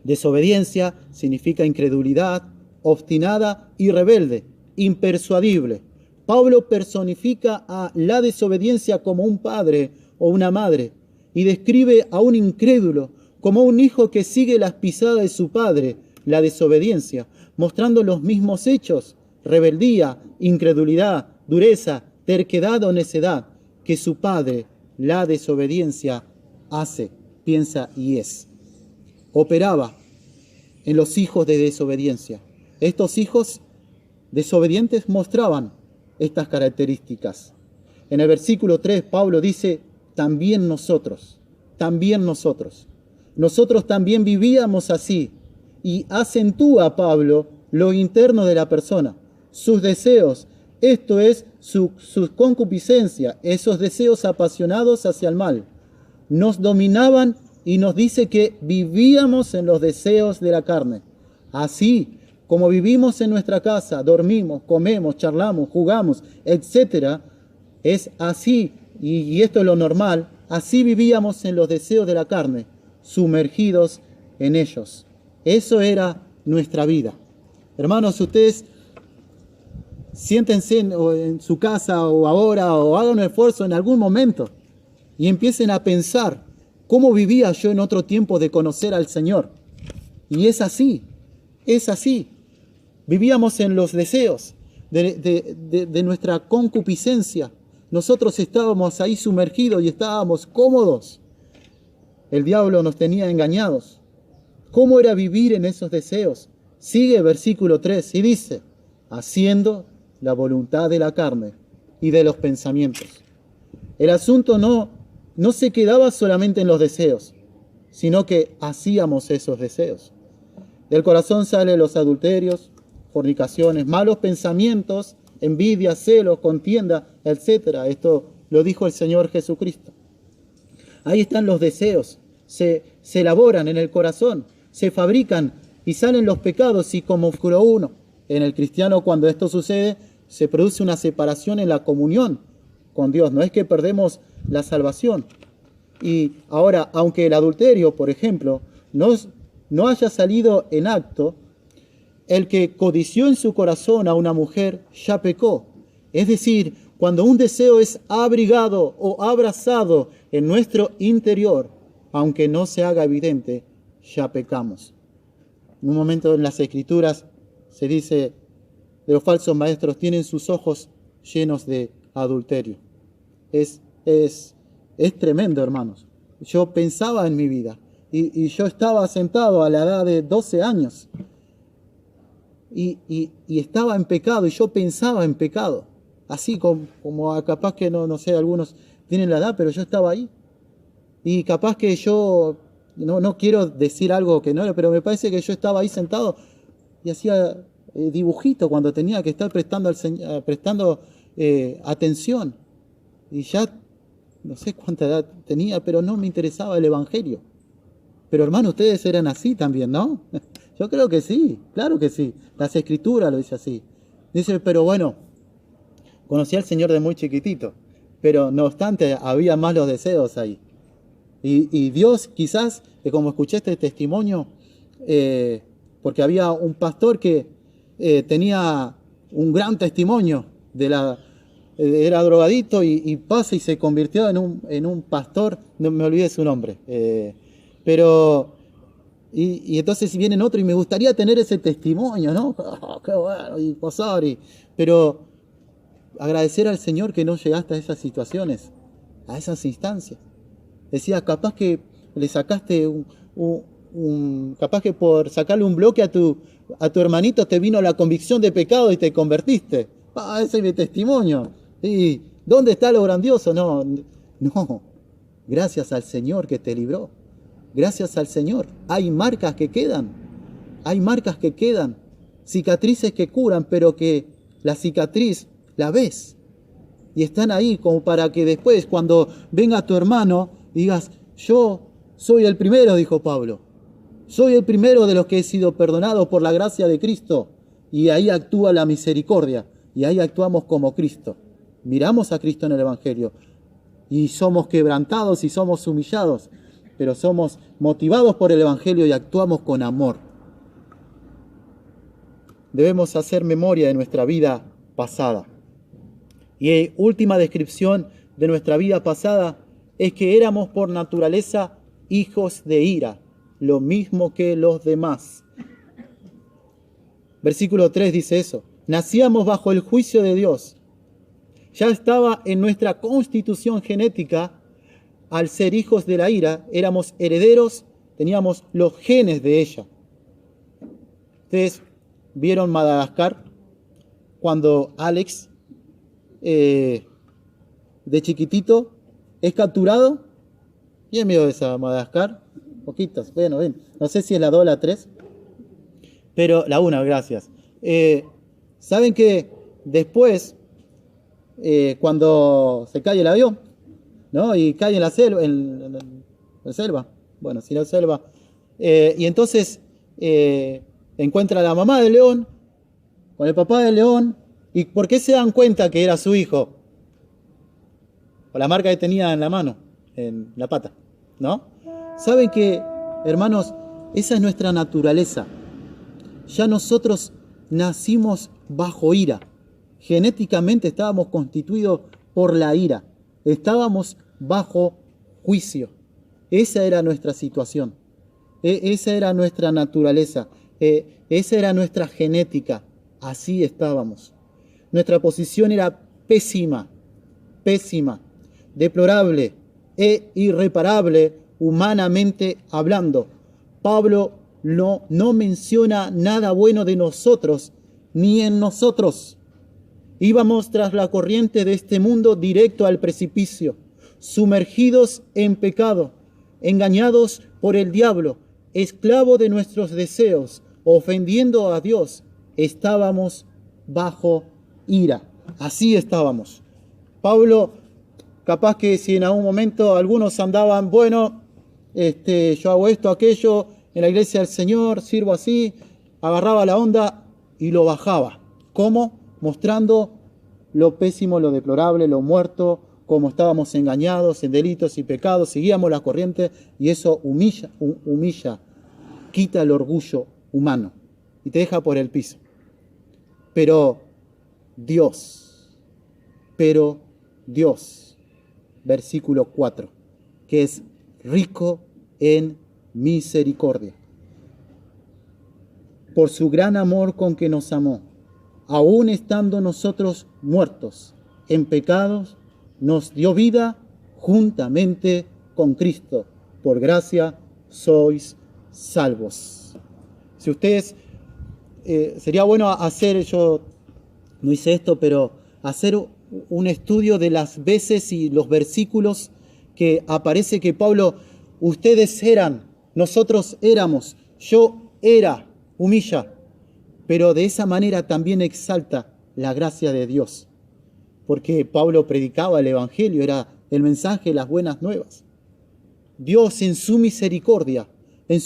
Desobediencia significa incredulidad, obstinada y rebelde, impersuadible. Pablo personifica a la desobediencia como un padre o una madre y describe a un incrédulo como un hijo que sigue las pisadas de su padre, la desobediencia, mostrando los mismos hechos, rebeldía, incredulidad, dureza, terquedad o necedad, que su padre, la desobediencia, hace, piensa y es. Operaba en los hijos de desobediencia. Estos hijos desobedientes mostraban estas características. En el versículo 3, Pablo dice, también nosotros también vivíamos así, y acentúa Pablo lo interno de la persona, sus deseos, esto es su concupiscencia, esos deseos apasionados hacia el mal, nos dominaban y nos dice que vivíamos en los deseos de la carne. Así como vivimos en nuestra casa, dormimos, comemos, charlamos, jugamos, etc., es así, y esto es lo normal, así vivíamos en los deseos de la carne, sumergidos en ellos. Eso era nuestra vida. Hermanos, ustedes siéntense en su casa o ahora o hagan un esfuerzo en algún momento y empiecen a pensar cómo vivía yo en otro tiempo de conocer al Señor. Y es así. Vivíamos en los deseos de nuestra concupiscencia. Nosotros estábamos ahí sumergidos y estábamos cómodos. El diablo nos tenía engañados. ¿Cómo era vivir en esos deseos? Sigue versículo 3 y dice, haciendo la voluntad de la carne y de los pensamientos. El asunto no se quedaba solamente en los deseos, sino que hacíamos esos deseos. Del corazón salen los adulterios, fornicaciones, malos pensamientos, envidia, celos, contienda, etc. Esto lo dijo el Señor Jesucristo. Ahí están los deseos, se elaboran en el corazón, se fabrican y salen los pecados y como oscuro uno. En el cristiano, cuando esto sucede, se produce una separación en la comunión con Dios. No es que perdemos la salvación. Y ahora, aunque el adulterio, por ejemplo, no haya salido en acto, el que codició en su corazón a una mujer ya pecó. Es decir, cuando un deseo es abrigado o abrazado en nuestro interior, aunque no se haga evidente, ya pecamos. En un momento en las Escrituras se dice de los falsos maestros, tienen sus ojos llenos de adulterio. Es tremendo, hermanos. Yo pensaba en mi vida y yo estaba sentado a la edad de 12 años y estaba en pecado y yo pensaba en pecado. Así como capaz que no sé, algunos tienen la edad, pero yo estaba ahí. Y capaz que yo, no quiero decir algo que no era, pero me parece que yo estaba ahí sentado y hacía dibujito cuando tenía que estar prestando atención. Y ya no sé cuánta edad tenía, pero no me interesaba el Evangelio. Pero hermano, ustedes eran así también, ¿no? Yo creo que sí, claro que sí. Las Escrituras lo dice así. Dice, pero bueno, conocí al Señor de muy chiquitito, pero no obstante había más los deseos ahí. Y Dios quizás, como escuché este testimonio, porque había un pastor que tenía un gran testimonio era drogadito y pasa y se convirtió en un pastor, no me olvidé su nombre, y entonces vienen otro y me gustaría tener ese testimonio, ¿no? Oh, qué bueno, y pasar, pero agradecer al Señor que no llegaste a esas situaciones, a esas instancias. Decía, capaz que le sacaste capaz que por sacarle un bloque a tu hermanito te vino la convicción de pecado y te convertiste. Ese es mi testimonio. ¿Y dónde está lo grandioso? No, gracias al Señor que te libró. Gracias al Señor. Hay marcas que quedan. Cicatrices que curan, pero que la cicatriz la ves. Y están ahí como para que después, cuando venga tu hermano, digas, yo soy el primero, dijo Pablo. Soy el primero de los que he sido perdonado por la gracia de Cristo. Y ahí actúa la misericordia. Y ahí actuamos como Cristo. Miramos a Cristo en el Evangelio. Y somos quebrantados y somos humillados. Pero somos motivados por el Evangelio y actuamos con amor. Debemos hacer memoria de nuestra vida pasada. Y última descripción de nuestra vida pasada es que éramos por naturaleza hijos de ira, lo mismo que los demás. Versículo 3 dice eso. Nacíamos bajo el juicio de Dios. Ya estaba en nuestra constitución genética, al ser hijos de la ira, éramos herederos, teníamos los genes de ella. Ustedes vieron Madagascar, cuando Alex, de chiquitito, es capturado. ¿Quién vio esa Madagascar? Poquitos, bueno, ven. No sé si es la 2 o la 3, pero la 1, gracias. ¿Saben que después, cuando se cae el avión, ¿no? Y cae en la selva, en la selva, bueno, si no selva, y entonces encuentra a la mamá del león con el papá del león, ¿y por qué se dan cuenta que era su hijo? Por la marca que tenía en la mano, en la pata, ¿no? ¿Saben que, hermanos, esa es nuestra naturaleza? Ya nosotros nacimos bajo ira. Genéticamente estábamos constituidos por la ira. Estábamos bajo juicio. Esa era nuestra situación. Esa era nuestra naturaleza. Esa era nuestra genética. Así estábamos. Nuestra posición era pésima, deplorable e irreparable humanamente hablando. Pablo no menciona nada bueno de nosotros ni en nosotros. Íbamos tras la corriente de este mundo directo al precipicio, sumergidos en pecado, engañados por el diablo, esclavos de nuestros deseos, ofendiendo a Dios estábamos bajo ira. Así estábamos. Pablo, capaz que si en algún momento algunos andaban, bueno, yo hago esto, aquello, en la iglesia del Señor, sirvo así, agarraba la onda y lo bajaba. ¿Cómo? Mostrando lo pésimo, lo deplorable, lo muerto, cómo estábamos engañados en delitos y pecados, seguíamos la corriente y eso humilla, quita el orgullo humano y te deja por el piso. Pero Dios, versículo 4, que es rico en misericordia, por su gran amor con que nos amó, aun estando nosotros muertos en pecados, nos dio vida juntamente con Cristo. Por gracia sois salvos. Si ustedes, sería bueno hacer, yo no hice esto, pero hacer un estudio de las veces y los versículos que aparece que Pablo, ustedes eran, nosotros éramos, yo era, humilla, pero de esa manera también exalta la gracia de Dios, porque Pablo predicaba el Evangelio, era el mensaje de las buenas nuevas. Dios en su misericordia, en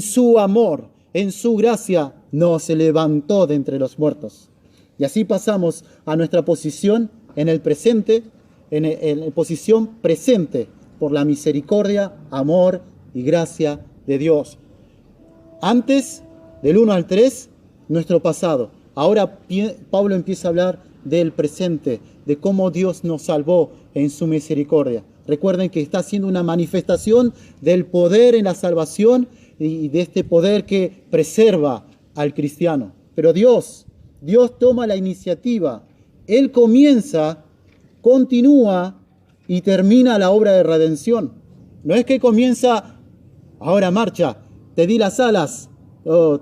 su amor, en su gracia, nos levantó de entre los muertos. Y así pasamos a nuestra posición en el presente, en posición presente por la misericordia, amor y gracia de Dios. Antes, del 1 al 3, nuestro pasado. Ahora Pablo empieza a hablar del presente, de cómo Dios nos salvó en su misericordia. Recuerden que está haciendo una manifestación del poder en la salvación y de este poder que preserva al cristiano. Pero Dios toma la iniciativa. Él comienza, continúa y termina la obra de redención. No es que comienza, ahora marcha, te di las alas,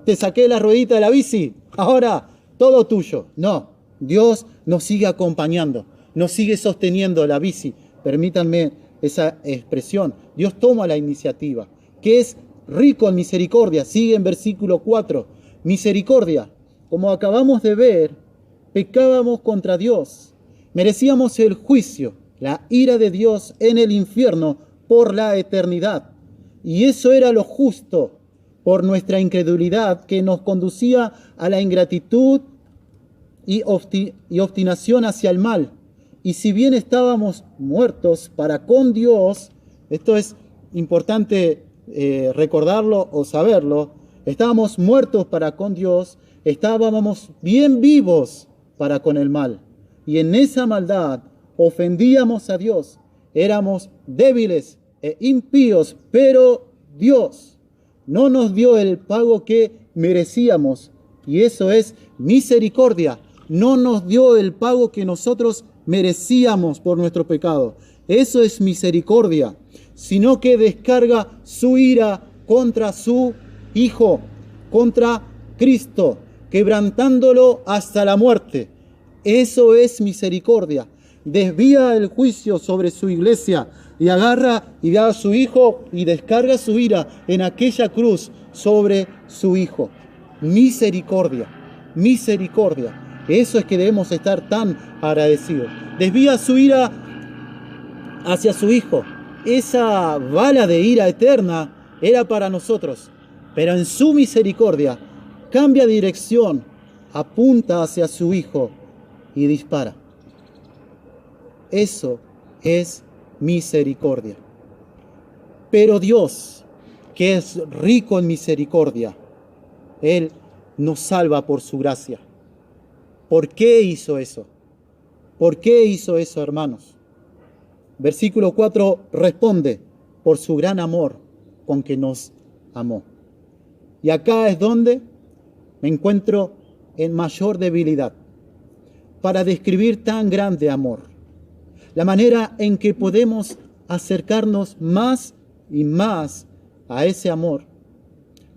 te saqué la ruedita de la bici, ahora todo tuyo. No, Dios nos sigue acompañando, nos sigue sosteniendo la bici. Permítanme esa expresión. Dios toma la iniciativa, que es rico en misericordia. Sigue en versículo 4. Misericordia. Como acabamos de ver, pecábamos contra Dios. Merecíamos el juicio, la ira de Dios en el infierno por la eternidad. Y eso era lo justo por nuestra incredulidad que nos conducía a la ingratitud y obstinación hacia el mal. Y si bien estábamos muertos para con Dios, esto es importante recordarlo o saberlo, estábamos muertos para con Dios, estábamos bien vivos para con el mal. Y en esa maldad ofendíamos a Dios, éramos débiles e impíos, pero Dios no nos dio el pago que merecíamos, y eso es misericordia. No nos dio el pago que nosotros merecíamos por nuestro pecado. Eso es misericordia, sino que descarga su ira contra su Hijo, contra Cristo, quebrantándolo hasta la muerte. Eso es misericordia. Desvía el juicio sobre su iglesia y agarra y da a su Hijo y descarga su ira en aquella cruz sobre su Hijo. Misericordia, misericordia. Eso es que debemos estar tan agradecidos. Desvía su ira hacia su Hijo. Esa bala de ira eterna era para nosotros, pero en su misericordia cambia dirección, apunta hacia su Hijo y dispara. Eso es misericordia. Pero Dios, que es rico en misericordia, Él nos salva por su gracia. ¿Por qué hizo eso? ¿Por qué hizo eso, hermanos? Versículo 4 responde, por su gran amor con que nos amó. Y acá es donde me encuentro en mayor debilidad para describir tan grande amor. La manera en que podemos acercarnos más y más a ese amor,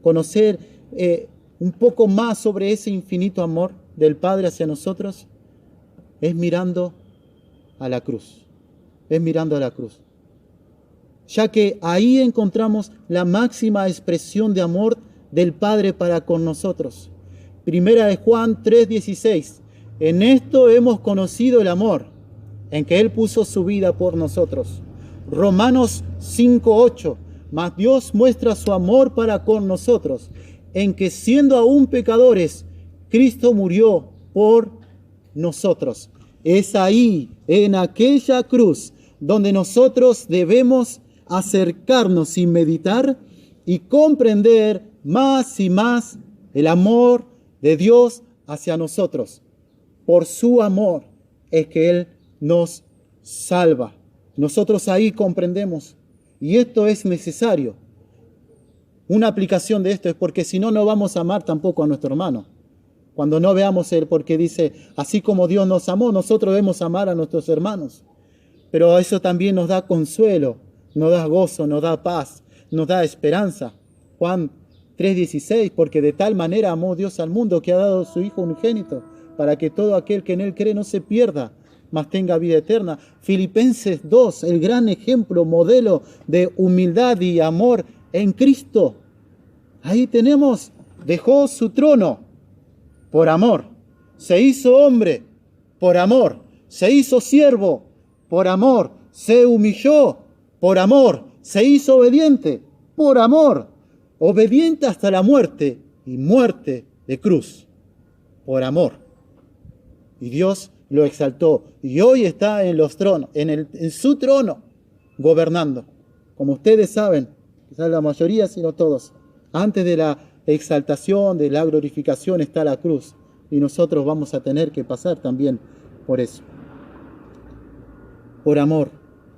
conocer un poco más sobre ese infinito amor del Padre hacia nosotros, es mirando a la cruz. Es mirando a la cruz. Ya que ahí encontramos la máxima expresión de amor del Padre para con nosotros. Primera de Juan 3:16. En esto hemos conocido el amor, en que Él puso su vida por nosotros. Romanos 5:8. Mas Dios muestra su amor para con nosotros, en que siendo aún pecadores, Cristo murió por nosotros. Es ahí, en aquella cruz, donde nosotros debemos acercarnos y meditar y comprender más y más el amor de Dios hacia nosotros. Por su amor es que Él nos salva. Nosotros ahí comprendemos. Y esto es necesario. Una aplicación de esto es porque si no, no vamos a amar tampoco a nuestro hermano. Cuando no veamos Él, porque dice, así como Dios nos amó, nosotros debemos amar a nuestros hermanos. Pero eso también nos da consuelo, nos da gozo, nos da paz, nos da esperanza. Juan 3:16, porque de tal manera amó Dios al mundo que ha dado su Hijo unigénito, para que todo aquel que en Él cree no se pierda, mas tenga vida eterna. Filipenses 2, el gran ejemplo, modelo de humildad y amor en Cristo. Ahí tenemos, dejó su trono por amor, se hizo hombre por amor, se hizo siervo por amor, se humilló por amor, se hizo obediente por amor, obediente hasta la muerte y muerte de cruz, por amor. Y Dios lo exaltó y hoy está en los tronos, en su trono, gobernando. Como ustedes saben, quizás la mayoría, sino todos, antes de la exaltación, de la glorificación está la cruz. Y nosotros vamos a tener que pasar también por eso. Por amor,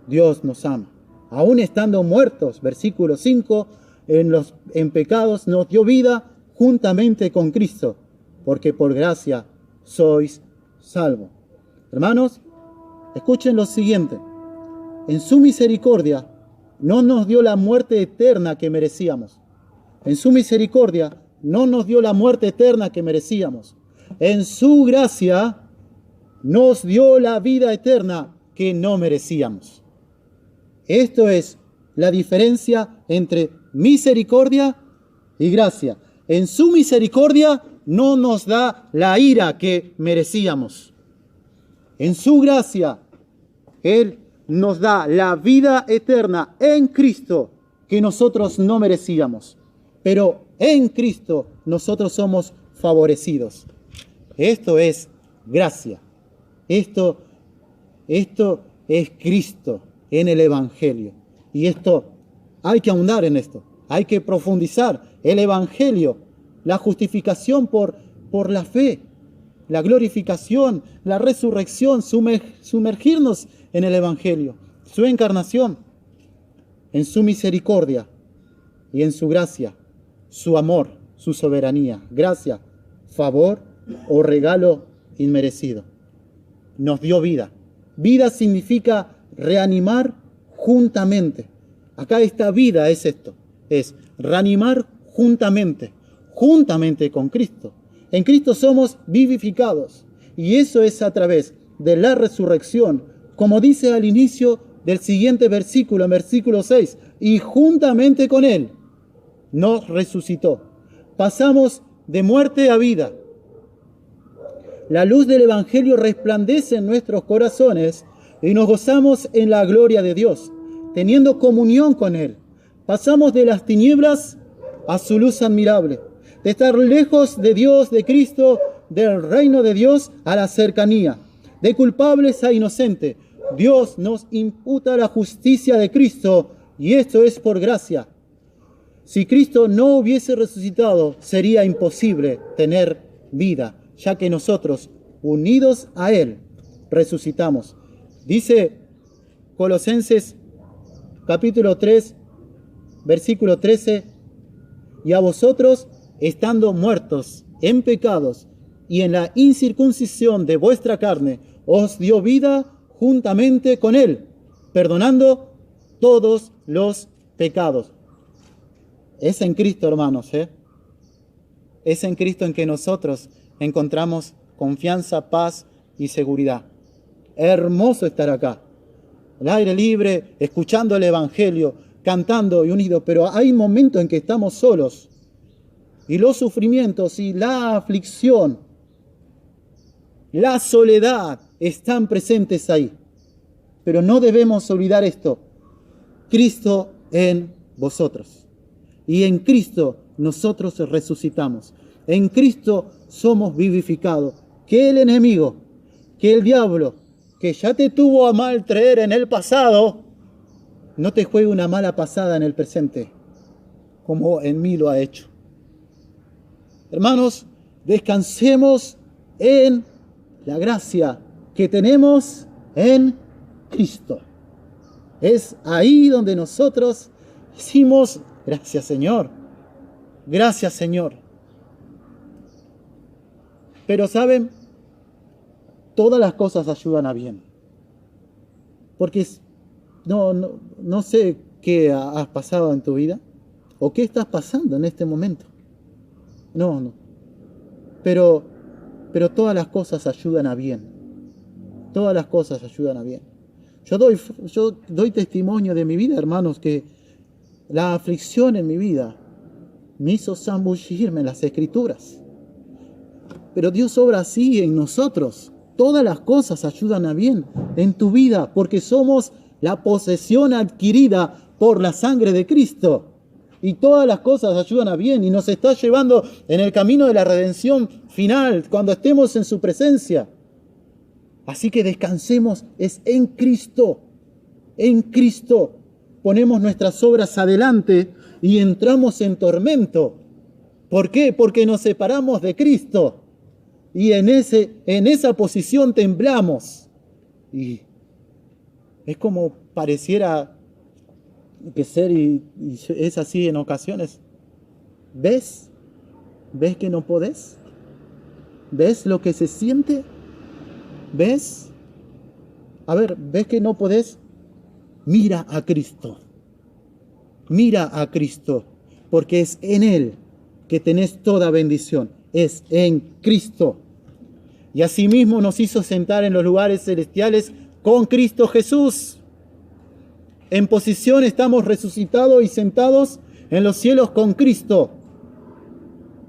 Dios nos ama. Aún estando muertos, versículo 5, en pecados nos dio vida juntamente con Cristo, porque por gracia sois salvos. Hermanos, escuchen lo siguiente. En su misericordia no nos dio la muerte eterna que merecíamos. En su misericordia no nos dio la muerte eterna que merecíamos. En su gracia nos dio la vida eterna que no merecíamos. Esto es la diferencia entre misericordia y gracia. En su misericordia no nos da la ira que merecíamos. En su gracia, Él nos da la vida eterna en Cristo que nosotros no merecíamos. Pero en Cristo nosotros somos favorecidos. Esto es gracia. Esto es Cristo en el Evangelio. Y esto hay que ahondar en esto. Hay que profundizar. El Evangelio, la justificación por la fe, la glorificación, la resurrección, sumergirnos en el Evangelio, su encarnación, en su misericordia y en su gracia, su amor, su soberanía, gracia, favor o regalo inmerecido. Nos dio vida. Vida significa reanimar juntamente. Acá esta vida es esto, es reanimar juntamente con Cristo. En Cristo somos vivificados y eso es a través de la resurrección, como dice al inicio del siguiente versículo, en versículo 6, y juntamente con Él nos resucitó. Pasamos de muerte a vida. La luz del Evangelio resplandece en nuestros corazones y nos gozamos en la gloria de Dios, teniendo comunión con Él. Pasamos de las tinieblas a su luz admirable, de estar lejos de Dios, de Cristo, del reino de Dios, a la cercanía, de culpables a inocentes. Dios nos imputa la justicia de Cristo y esto es por gracia. Si Cristo no hubiese resucitado, sería imposible tener vida, ya que nosotros, unidos a Él, resucitamos. Dice Colosenses capítulo 3, versículo 13, y a vosotros, estando muertos en pecados y en la incircuncisión de vuestra carne, os dio vida juntamente con Él, perdonando todos los pecados. Es en Cristo, hermanos, Es en Cristo en que nosotros encontramos confianza, paz y seguridad. Hermoso estar acá, al aire libre, escuchando el Evangelio, cantando y unidos, pero hay momentos en que estamos solos. y los sufrimientos y la aflicción, la soledad están presentes ahí. Pero no debemos olvidar esto: Cristo en vosotros. Y en Cristo nosotros resucitamos. En Cristo somos vivificados. Que el enemigo, que el diablo, que ya te tuvo a mal traer en el pasado, no te juegue una mala pasada en el presente, como en mí lo ha hecho. Hermanos, descansemos en la gracia que tenemos en Cristo. Es ahí donde nosotros decimos: gracias, Señor. Gracias, Señor. Pero ¿saben? Todas las cosas ayudan a bien. Porque no sé qué has pasado en tu vida o qué estás pasando en este momento. No. Pero todas las cosas ayudan a bien. Todas las cosas ayudan a bien. Yo doy testimonio de mi vida, hermanos, que la aflicción en mi vida me hizo zambullirme en las Escrituras. Pero Dios obra así en nosotros. Todas las cosas ayudan a bien en tu vida, porque somos la posesión adquirida por la sangre de Cristo. Y todas las cosas ayudan a bien y nos está llevando en el camino de la redención final, cuando estemos en su presencia. Así que descansemos, es en Cristo. En Cristo ponemos nuestras obras adelante y entramos en tormento. ¿Por qué? Porque nos separamos de Cristo. Y en esa posición temblamos. Y es como pareciera que ser, y es así en ocasiones. ¿Ves? ¿Ves que no podés? ¿Ves lo que se siente? ¿Ves? A ver, ¿ves que no podés? Mira a Cristo. Mira a Cristo, porque es en Él que tenés toda bendición. Es en Cristo. Y asimismo nos hizo sentar en los lugares celestiales con Cristo Jesús. En posición estamos resucitados y sentados en los cielos con Cristo.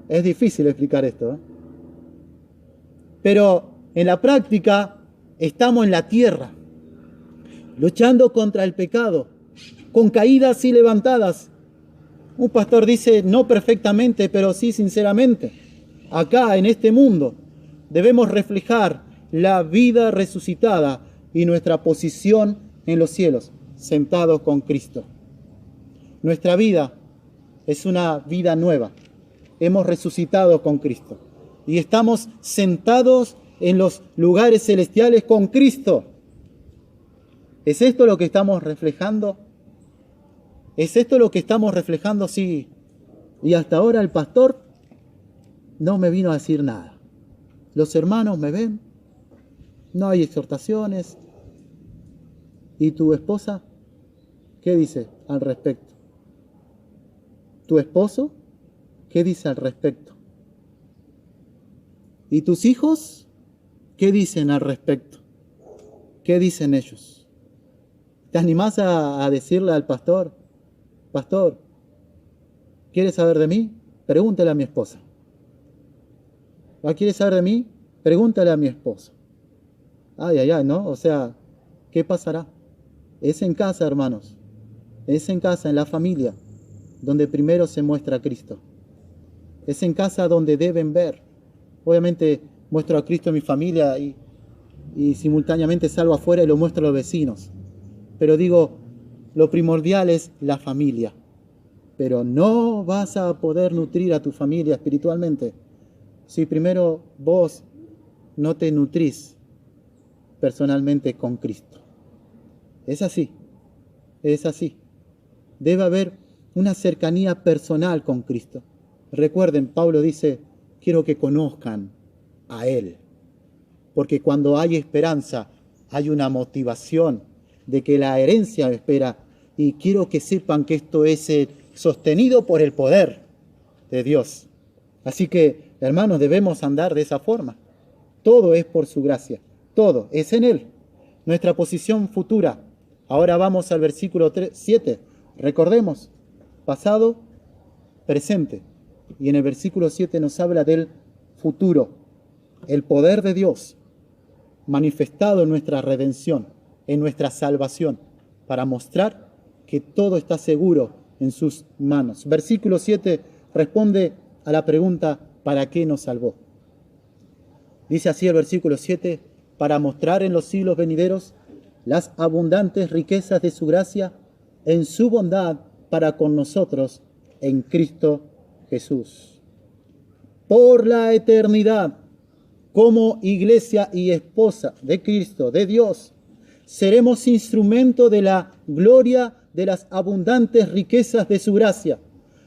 Es difícil explicar esto, ¿eh? Pero en la práctica estamos en la tierra, luchando contra el pecado, con caídas y levantadas. Un pastor dice: no perfectamente, pero sí sinceramente. Acá, en este mundo, debemos reflejar la vida resucitada y nuestra posición en los cielos, sentados con Cristo. Nuestra vida es una vida nueva. Hemos resucitado con Cristo y estamos sentados en los lugares celestiales con Cristo. ¿Es esto lo que estamos reflejando? ¿Es esto lo que estamos reflejando? Sí. Y hasta ahora el pastor no me vino a decir nada. Los hermanos me ven, no hay exhortaciones. ¿Y tu esposa qué dice al respecto? ¿Tu esposo qué dice al respecto? ¿Y tus hijos qué dicen al respecto? ¿Qué dicen ellos? ¿Te animás a decirle al pastor: pastor, ¿quieres saber de mí? Pregúntale a mi esposa. ¿Quieres saber de mí? Pregúntale a mi esposo. Ay, ¿no? O sea, ¿qué pasará? Es en casa, hermanos. Es en casa, en la familia, donde primero se muestra a Cristo. Es en casa donde deben ver. Obviamente muestro a Cristo en mi familia y simultáneamente salgo afuera y lo muestro a los vecinos. Pero digo, lo primordial es la familia. Pero no vas a poder nutrir a tu familia espiritualmente si primero vos no te nutrís personalmente con Cristo. Es así, es así. Debe haber una cercanía personal con Cristo. Recuerden, Pablo dice: quiero que conozcan a Él. Porque cuando hay esperanza, hay una motivación de que la herencia me espera. Y quiero que sepan que esto es sostenido por el poder de Dios. Así que, hermanos, debemos andar de esa forma. Todo es por su gracia. Todo es en Él. Nuestra posición futura. Ahora vamos al versículo 7. Recordemos, pasado, presente Y en el versículo 7 nos habla del futuro, el poder de Dios manifestado en nuestra redención, en nuestra salvación, para mostrar que todo está seguro en sus manos. Versículo 7 responde a la pregunta, ¿para qué nos salvó? Dice así el versículo 7, para mostrar en los siglos venideros las abundantes riquezas de su gracia en su bondad para con nosotros en Cristo Jesús. Por la eternidad, como iglesia y esposa de Cristo, de Dios, seremos instrumento de la gloria de las abundantes riquezas de su gracia.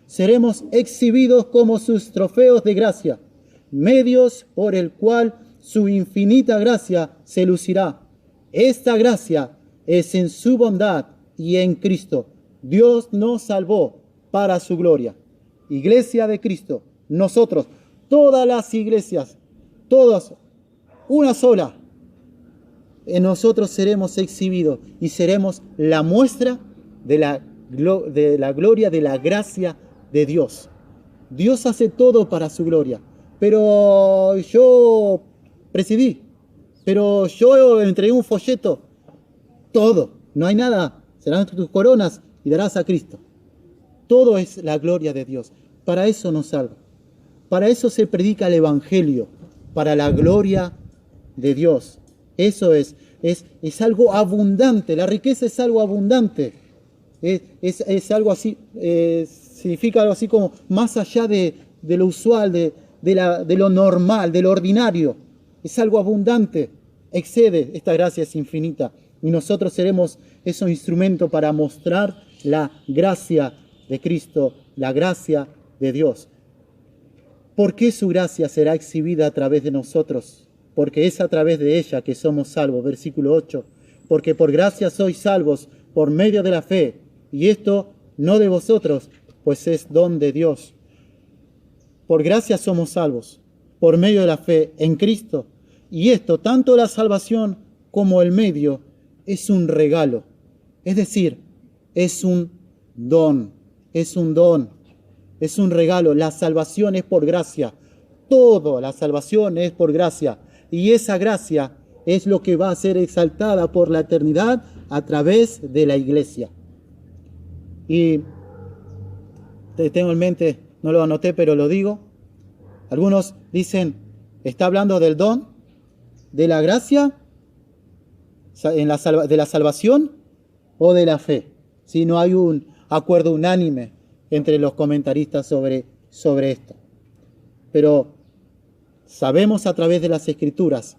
Seremos exhibidos como sus trofeos de gracia, medios por el cual su infinita gracia se lucirá. Esta gracia es en su bondad y en Cristo. Dios nos salvó para su gloria. Iglesia de Cristo, nosotros, todas las iglesias, todas, una sola, en nosotros seremos exhibidos y seremos la muestra de la gloria, de la gracia de Dios. Dios hace todo para su gloria, pero yo presidí, pero yo entregué un folleto, todo, no hay nada, serán tus coronas y darás a Cristo. Todo es la gloria de Dios, para eso nos salva, para eso se predica el Evangelio, para la gloria de Dios. Eso es algo abundante, la riqueza es algo abundante, es algo así, significa algo así como más allá de lo usual, de lo normal, de lo ordinario, es algo abundante, excede, esta gracia es infinita y nosotros seremos esos instrumentos para mostrar la gracia de Cristo, la gracia de Dios. ¿Por qué su gracia será exhibida a través de nosotros? Porque es a través de ella que somos salvos. Versículo 8. Porque por gracia sois salvos por medio de la fe. Y esto no de vosotros, pues es don de Dios. Por gracia somos salvos por medio de la fe en Cristo. Y esto, tanto la salvación como el medio, es un regalo. Es decir, es un don. Es un don. Es un regalo. La salvación es por gracia. Todo, la salvación es por gracia. Y esa gracia es lo que va a ser exaltada por la eternidad a través de la iglesia. Y te tengo en mente, no lo anoté, pero lo digo. Algunos dicen, ¿está hablando del don? ¿De la gracia? ¿De la salvación? ¿O de la fe? Si no hay un acuerdo unánime entre los comentaristas sobre esto. Pero sabemos a través de las Escrituras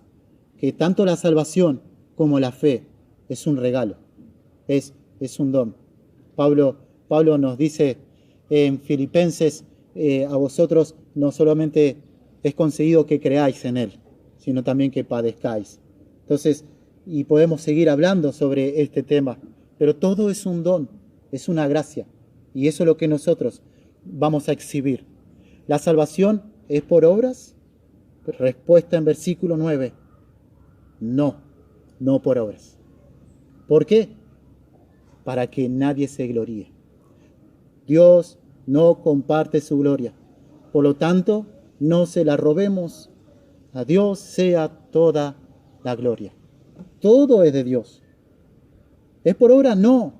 que tanto la salvación como la fe es un regalo, es un don. Pablo nos dice en Filipenses, a vosotros no solamente es concedido que creáis en Él, sino también que padezcáis. Entonces, y podemos seguir hablando sobre este tema, pero todo es un don, es una gracia, y eso es lo que nosotros vamos a exhibir. ¿La salvación es por obras? Respuesta en versículo 9. No por obras. ¿Por qué? Para que nadie se gloríe. Dios no comparte su gloria. Por lo tanto, no se la robemos. A Dios sea toda la gloria. Todo es de Dios. ¿Es por obra? No.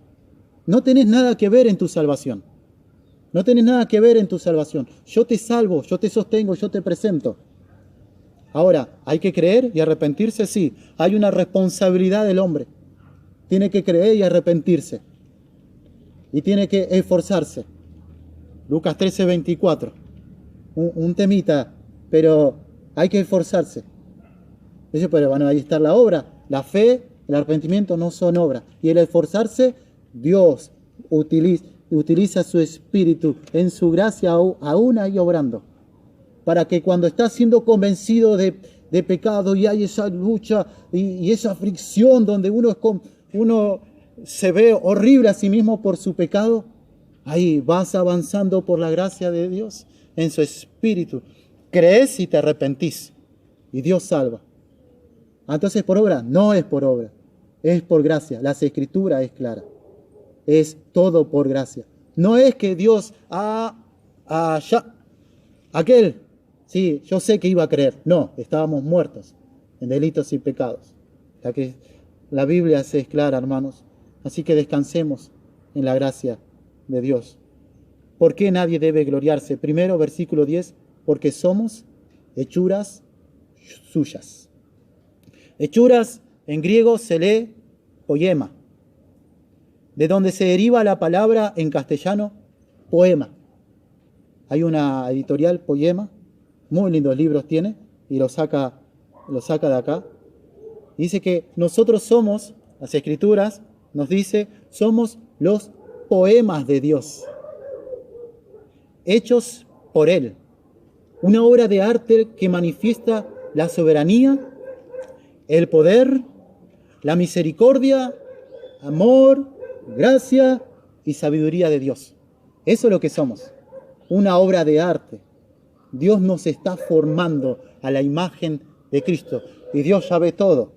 No tenés nada que ver en tu salvación. No tenés nada que ver en tu salvación. Yo te salvo, yo te sostengo, yo te presento. Ahora, ¿hay que creer y arrepentirse? Sí. Hay una responsabilidad del hombre. Tiene que creer y arrepentirse. Y tiene que esforzarse. Lucas 13:24. Un temita, pero hay que esforzarse. Dice, pero bueno, ahí está la obra. La fe, el arrepentimiento no son obras. Y el esforzarse, Dios utiliza su espíritu en su gracia aún ahí obrando. Para que cuando estás siendo convencido de pecado y hay esa lucha y esa aflicción donde uno se ve horrible a sí mismo por su pecado, ahí vas avanzando por la gracia de Dios en su espíritu. Crees y te arrepentís y Dios salva. Entonces, ¿por obra? No es por obra, es por gracia. La Escritura es clara. Es todo por gracia. No es que Dios ya Aquel, sí, yo sé que iba a creer. No, estábamos muertos en delitos y pecados. La Biblia es clara, hermanos. Así que descansemos en la gracia de Dios. ¿Por qué nadie debe gloriarse? Primero, versículo 10, porque somos hechuras suyas. Hechuras en griego se lee poema, de donde se deriva la palabra en castellano poema. Hay una editorial, Poema, muy lindos libros tiene, y lo saca de acá. Dice que nosotros somos, las Escrituras nos dice, somos los poemas de Dios, hechos por Él. Una obra de arte que manifiesta la soberanía, el poder, la misericordia, amor, gracia y sabiduría de Dios. Eso es lo que somos, una obra de arte. Dios nos está formando a la imagen de Cristo. Y Dios ya ve todo.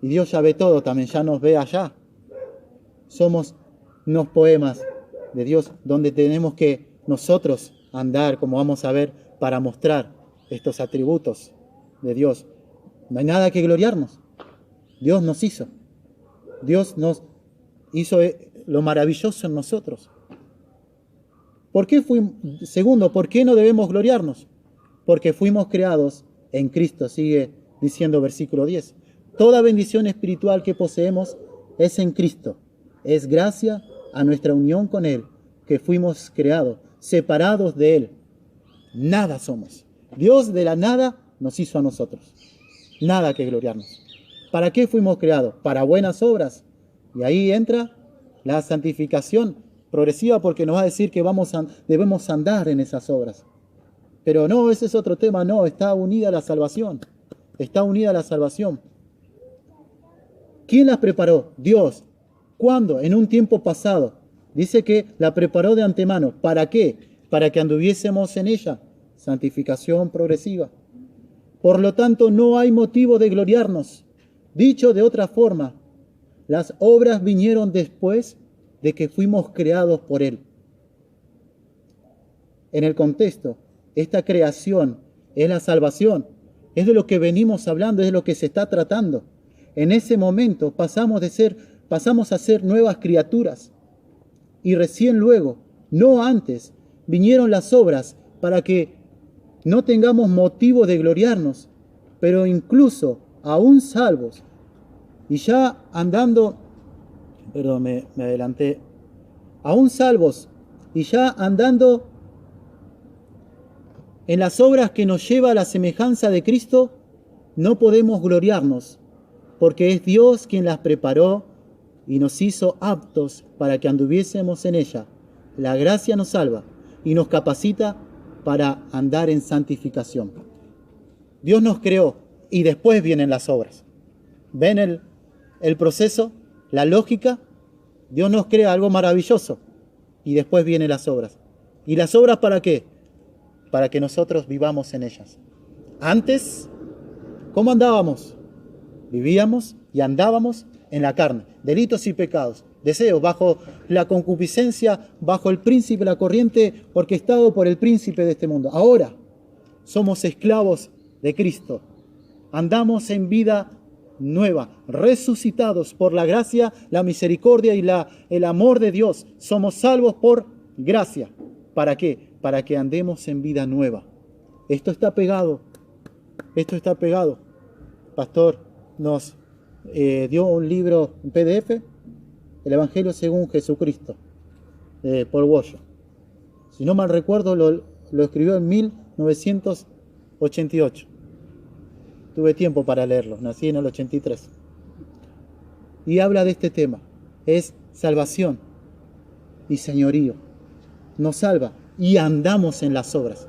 Y Dios ya ve todo, también ya nos ve allá. Somos unos poemas de Dios donde tenemos que nosotros andar, como vamos a ver, para mostrar estos atributos de Dios. No hay nada que gloriarnos. Dios nos hizo. Dios nos hizo lo maravilloso en nosotros. Segundo, ¿por qué no debemos gloriarnos? Porque fuimos creados en Cristo, sigue diciendo versículo 10. Toda bendición espiritual que poseemos es en Cristo. Es gracia a nuestra unión con Él, que fuimos creados, separados de Él. Nada somos. Dios de la nada nos hizo a nosotros. Nada que gloriarnos. ¿Para qué fuimos creados? Para buenas obras. Y ahí entra la santificación progresiva, porque nos va a decir que debemos andar en esas obras. Pero no, ese es otro tema, no, está unida a la salvación. Está unida a la salvación. ¿Quién las preparó? Dios. ¿Cuándo? En un tiempo pasado. Dice que la preparó de antemano. ¿Para qué? Para que anduviésemos en ella. Santificación progresiva. Por lo tanto, no hay motivo de gloriarnos. Dicho de otra forma, las obras vinieron después de que fuimos creados por Él. En el contexto, esta creación es la salvación, es de lo que venimos hablando, es de lo que se está tratando. En ese momento pasamos a ser nuevas criaturas. Y recién luego, no antes, vinieron las obras para que no tengamos motivo de gloriarnos, pero incluso aún salvos, y ya andando, perdón, me adelanté, aún salvos, y ya andando en las obras que nos lleva a la semejanza de Cristo, no podemos gloriarnos, porque es Dios quien las preparó y nos hizo aptos para que anduviésemos en ella. La gracia nos salva y nos capacita para andar en santificación. Dios nos creó y después vienen las obras. ¿Ven el proceso? La lógica. Dios nos crea algo maravilloso y después vienen las obras. ¿Y las obras para qué? Para que nosotros vivamos en ellas. Antes, ¿cómo andábamos? Vivíamos y andábamos en la carne, delitos y pecados, deseos, bajo la concupiscencia, bajo el príncipe, la corriente orquestado por el príncipe de este mundo. Ahora somos esclavos de Cristo. Andamos en vida nueva, resucitados por la gracia, la misericordia y el amor de Dios. Somos salvos por gracia. ¿Para qué? Para que andemos en vida nueva. Esto está pegado. Pastor nos dio un libro en PDF, el Evangelio según Jesucristo, de Paul Washer. Si no mal recuerdo, lo escribió en 1988. Tuve tiempo para leerlo, nací en el 83. Y habla de este tema. Es salvación y señorío. Nos salva y andamos en las obras.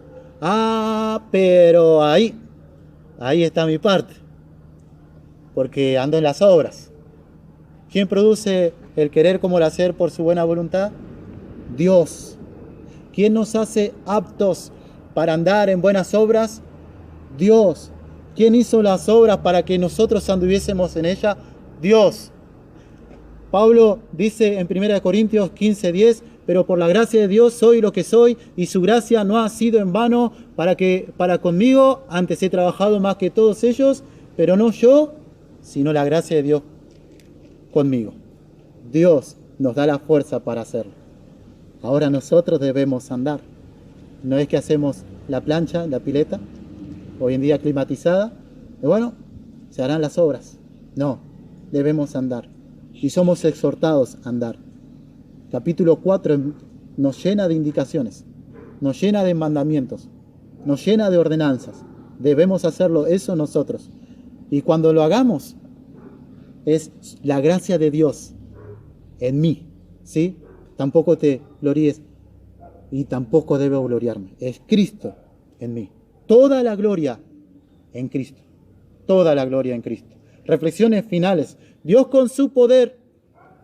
Pero ahí está mi parte. Porque ando en las obras. ¿Quién produce el querer como el hacer por su buena voluntad? Dios. ¿Quién nos hace aptos para andar en buenas obras? Dios. ¿Quién hizo las obras para que nosotros anduviésemos en ellas? Dios. Pablo dice en 1 Corintios 15:10 pero por la gracia de Dios soy lo que soy y su gracia no ha sido en vano para conmigo. Antes he trabajado más que todos ellos, pero no yo, sino la gracia de Dios conmigo. Dios nos da la fuerza para hacerlo. Ahora nosotros debemos andar. No es que hacemos la plancha, la pileta, hoy en día climatizada, y bueno, se harán las obras. No, debemos andar. Y somos exhortados a andar. Capítulo 4 nos llena de indicaciones, nos llena de mandamientos, nos llena de ordenanzas. Debemos hacerlo eso nosotros. Y cuando lo hagamos, es la gracia de Dios en mí, ¿sí? Tampoco te gloríes y tampoco debo gloriarme. Es Cristo en mí. Toda la gloria en Cristo. Toda la gloria en Cristo. Reflexiones finales. Dios con su poder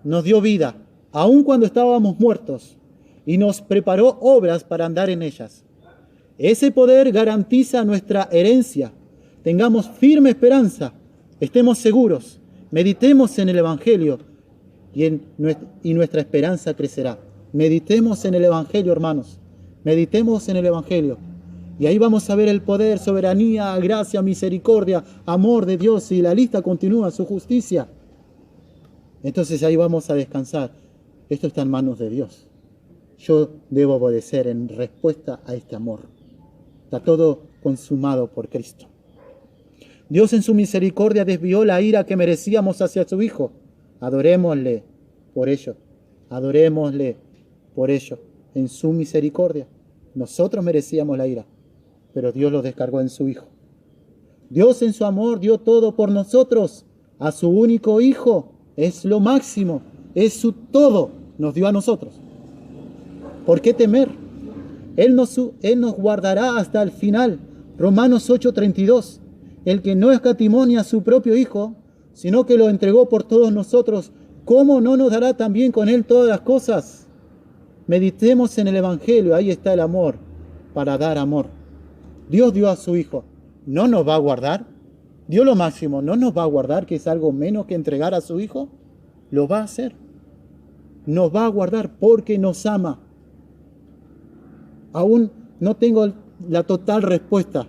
nos dio vida, aun cuando estábamos muertos, y nos preparó obras para andar en ellas. Ese poder garantiza nuestra herencia. Tengamos firme esperanza, estemos seguros, meditemos en el Evangelio y nuestra esperanza crecerá. Meditemos en el Evangelio, hermanos. Meditemos en el Evangelio. Y ahí vamos a ver el poder, soberanía, gracia, misericordia, amor de Dios, y la lista continúa, su justicia. Entonces ahí vamos a descansar. Esto está en manos de Dios. Yo debo obedecer en respuesta a este amor. Está todo consumado por Cristo. Dios en su misericordia desvió la ira que merecíamos hacia su Hijo. Adorémosle por ello. Adorémosle por ello. En su misericordia. Nosotros merecíamos la ira, pero Dios lo descargó en su Hijo. Dios en su amor dio todo por nosotros. A su único Hijo. Es lo máximo. Es su todo. Nos dio a nosotros. ¿Por qué temer? Él nos guardará hasta el final. Romanos 8:32. El que no escatimó ni a su propio Hijo, sino que lo entregó por todos nosotros, ¿cómo no nos dará también con Él todas las cosas? Meditemos en el Evangelio, ahí está el amor, para dar amor. Dios dio a su Hijo, ¿no nos va a guardar? Dio lo máximo, ¿no nos va a guardar, que es algo menos que entregar a su Hijo? Lo va a hacer. Nos va a guardar porque nos ama. Aún no tengo la total respuesta.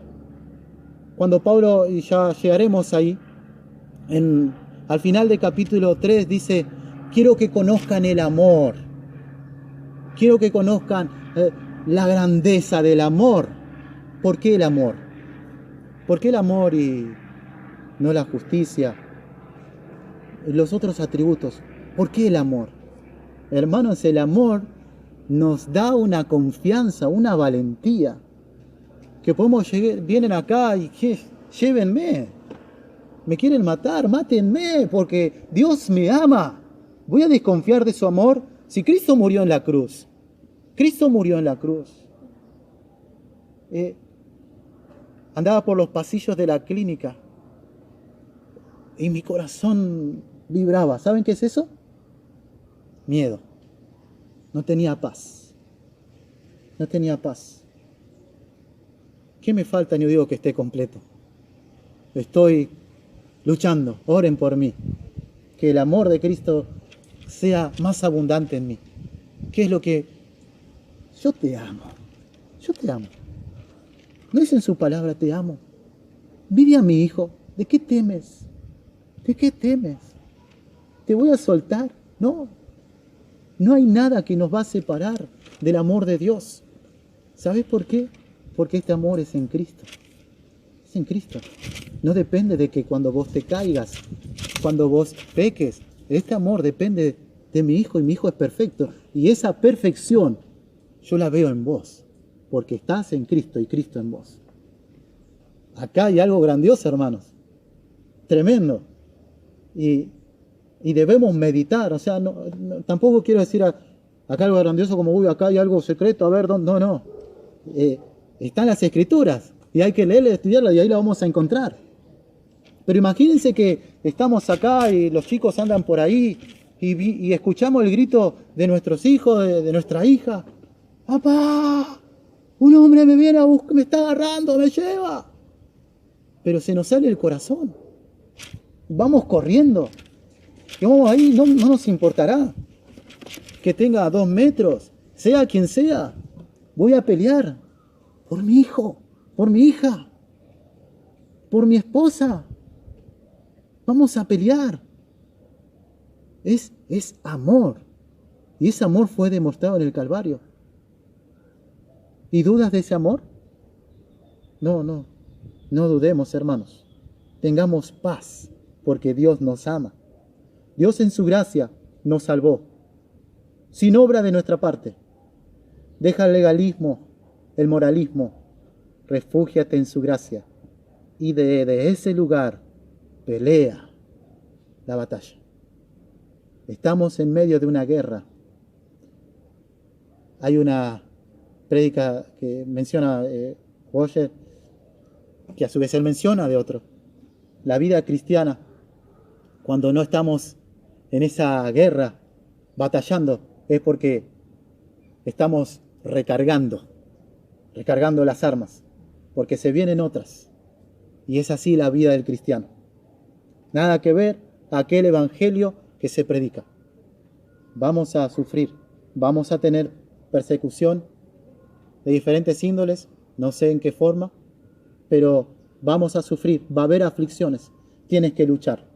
Cuando Pablo, y ya llegaremos ahí, al final del capítulo 3 dice, quiero que conozcan el amor. Quiero que conozcan la grandeza del amor. ¿Por qué el amor? ¿Por qué el amor y no la justicia? Los otros atributos. ¿Por qué el amor? Hermanos, el amor nos da una confianza, una valentía. Que podemos llegar, vienen acá y llévenme. Me quieren matar, mátenme, porque Dios me ama. ¿Voy a desconfiar de su amor? Si Cristo murió en la cruz. Cristo murió en la cruz. Andaba por los pasillos de la clínica y mi corazón vibraba. ¿Saben qué es eso? Miedo. No tenía paz. No tenía paz. ¿Qué me falta? Yo digo que esté completo. Estoy luchando. Oren por mí. Que el amor de Cristo sea más abundante en mí. ¿Qué es lo que? Yo te amo. Yo te amo. ¿No dice en su palabra te amo? Vive a mi hijo. ¿De qué temes? ¿De qué temes? ¿Te voy a soltar? No. No hay nada que nos va a separar del amor de Dios. ¿Sabes por qué? Porque este amor es en Cristo. Es en Cristo. No depende de que cuando vos te caigas, cuando vos peques. Este amor depende de mi Hijo y mi Hijo es perfecto. Y esa perfección yo la veo en vos. Porque estás en Cristo y Cristo en vos. Acá hay algo grandioso, hermanos. Tremendo. Y debemos meditar. O sea, tampoco quiero decir acá algo grandioso como, uy, acá hay algo secreto. A ver, no. Están las Escrituras. Y hay que leerla, estudiarla y ahí la vamos a encontrar. Pero imagínense que estamos acá y los chicos andan por ahí y escuchamos el grito de nuestros hijos, de nuestra hija. ¡Papá! Un hombre me viene a buscar, me está agarrando, me lleva. Pero se nos sale el corazón. Vamos corriendo. Y vamos ahí, no nos importará que tenga 2 metros sea quien sea, voy a pelear por mi hijo, por mi hija, por mi esposa. Vamos a pelear. Es amor. Y ese amor fue demostrado en el Calvario. ¿Y dudas de ese amor? No dudemos, hermanos. Tengamos paz, porque Dios nos ama. Dios en su gracia nos salvó, sin obra de nuestra parte. Deja el legalismo, el moralismo, refúgiate en su gracia y de ese lugar pelea la batalla. Estamos en medio de una guerra. Hay una prédica que menciona Roger, que a su vez él menciona de otro. La vida cristiana, cuando no estamos en esa guerra batallando, es porque estamos recargando las armas, porque se vienen otras. Y es así la vida del cristiano. Nada que ver a aquel evangelio que se predica. Vamos a sufrir, vamos a tener persecución de diferentes índoles, no sé en qué forma, pero vamos a sufrir, va a haber aflicciones. Tienes que luchar,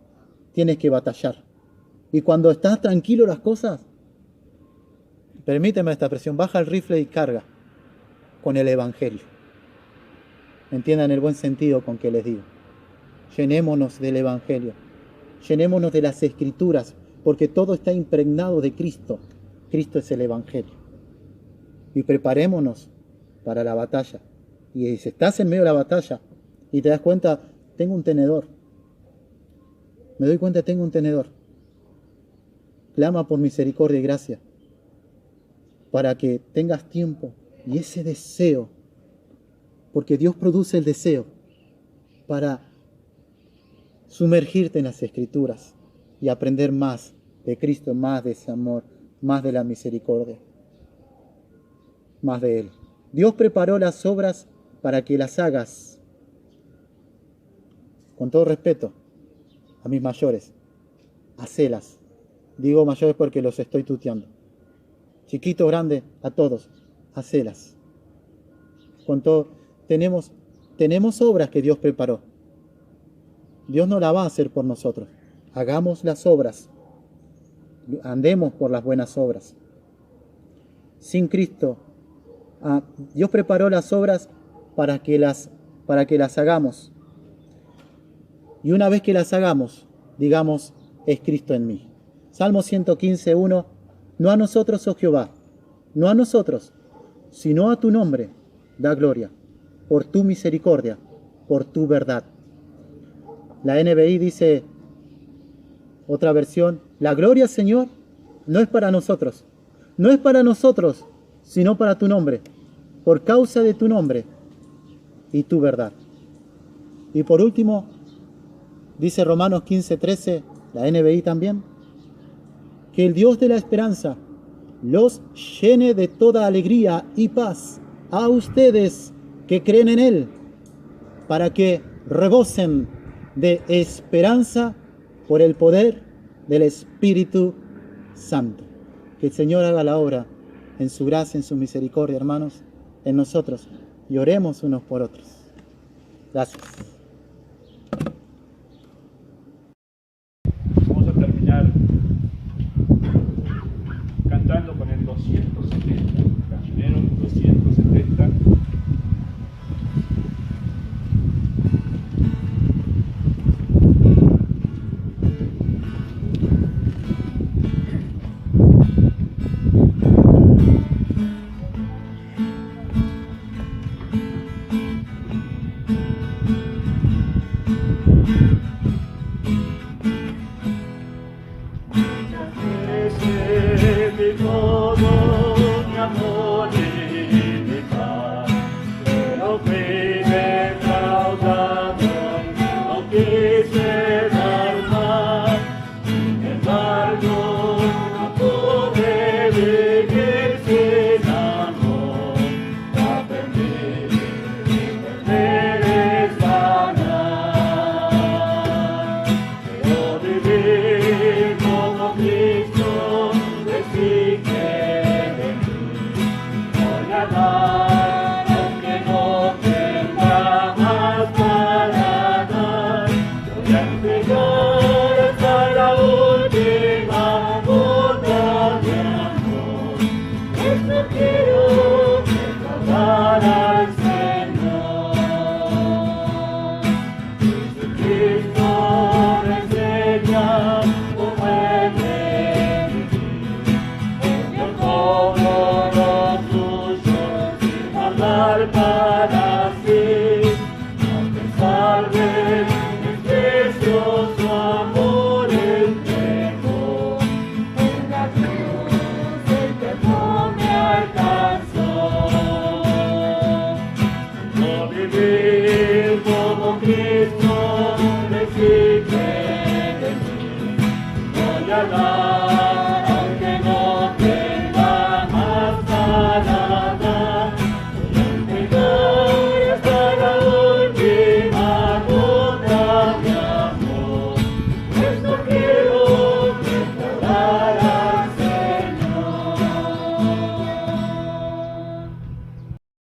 tienes que batallar. Y cuando estás tranquilo las cosas, permíteme esta expresión, baja el rifle y carga con el evangelio. Entiendan el buen sentido con que les digo. Llenémonos del evangelio, llenémonos de las escrituras, porque todo está impregnado de Cristo. Cristo es el evangelio. Y preparémonos para la batalla. Y si estás en medio de la batalla y te das cuenta, tengo un tenedor. Me doy cuenta, tengo un tenedor. Clama por misericordia y gracia, para que tengas tiempo y ese deseo, porque Dios produce el deseo para sumergirte en las Escrituras y aprender más de Cristo, más de ese amor, más de la misericordia, más de Él. Dios preparó las obras para que las hagas. Con todo respeto a mis mayores, hacelas. Digo mayores porque los estoy tuteando. Chiquito, grande, a todos, hacelas. Con todo, tenemos obras que Dios preparó. Dios no la va a hacer por nosotros. Hagamos las obras. Andemos por las buenas obras. Sin Cristo, Dios preparó las obras para que las hagamos. Y una vez que las hagamos, digamos, es Cristo en mí. Salmo 115:1. No a nosotros, oh Jehová, no a nosotros, sino a tu nombre, da gloria, por tu misericordia, por tu verdad. La NBI dice, otra versión, la gloria, Señor, no es para nosotros, sino para tu nombre, por causa de tu nombre y tu verdad. Y por último, dice Romanos 15:13, la NBI también, que el Dios de la esperanza los llene de toda alegría y paz a ustedes que creen en Él, para que rebosen de esperanza por el poder del Espíritu Santo. Que el Señor haga la obra en su gracia, en su misericordia, hermanos, en nosotros, y oremos unos por otros. Gracias. Vamos a terminar cantando con el 270, Cancionero 270. Muchas veces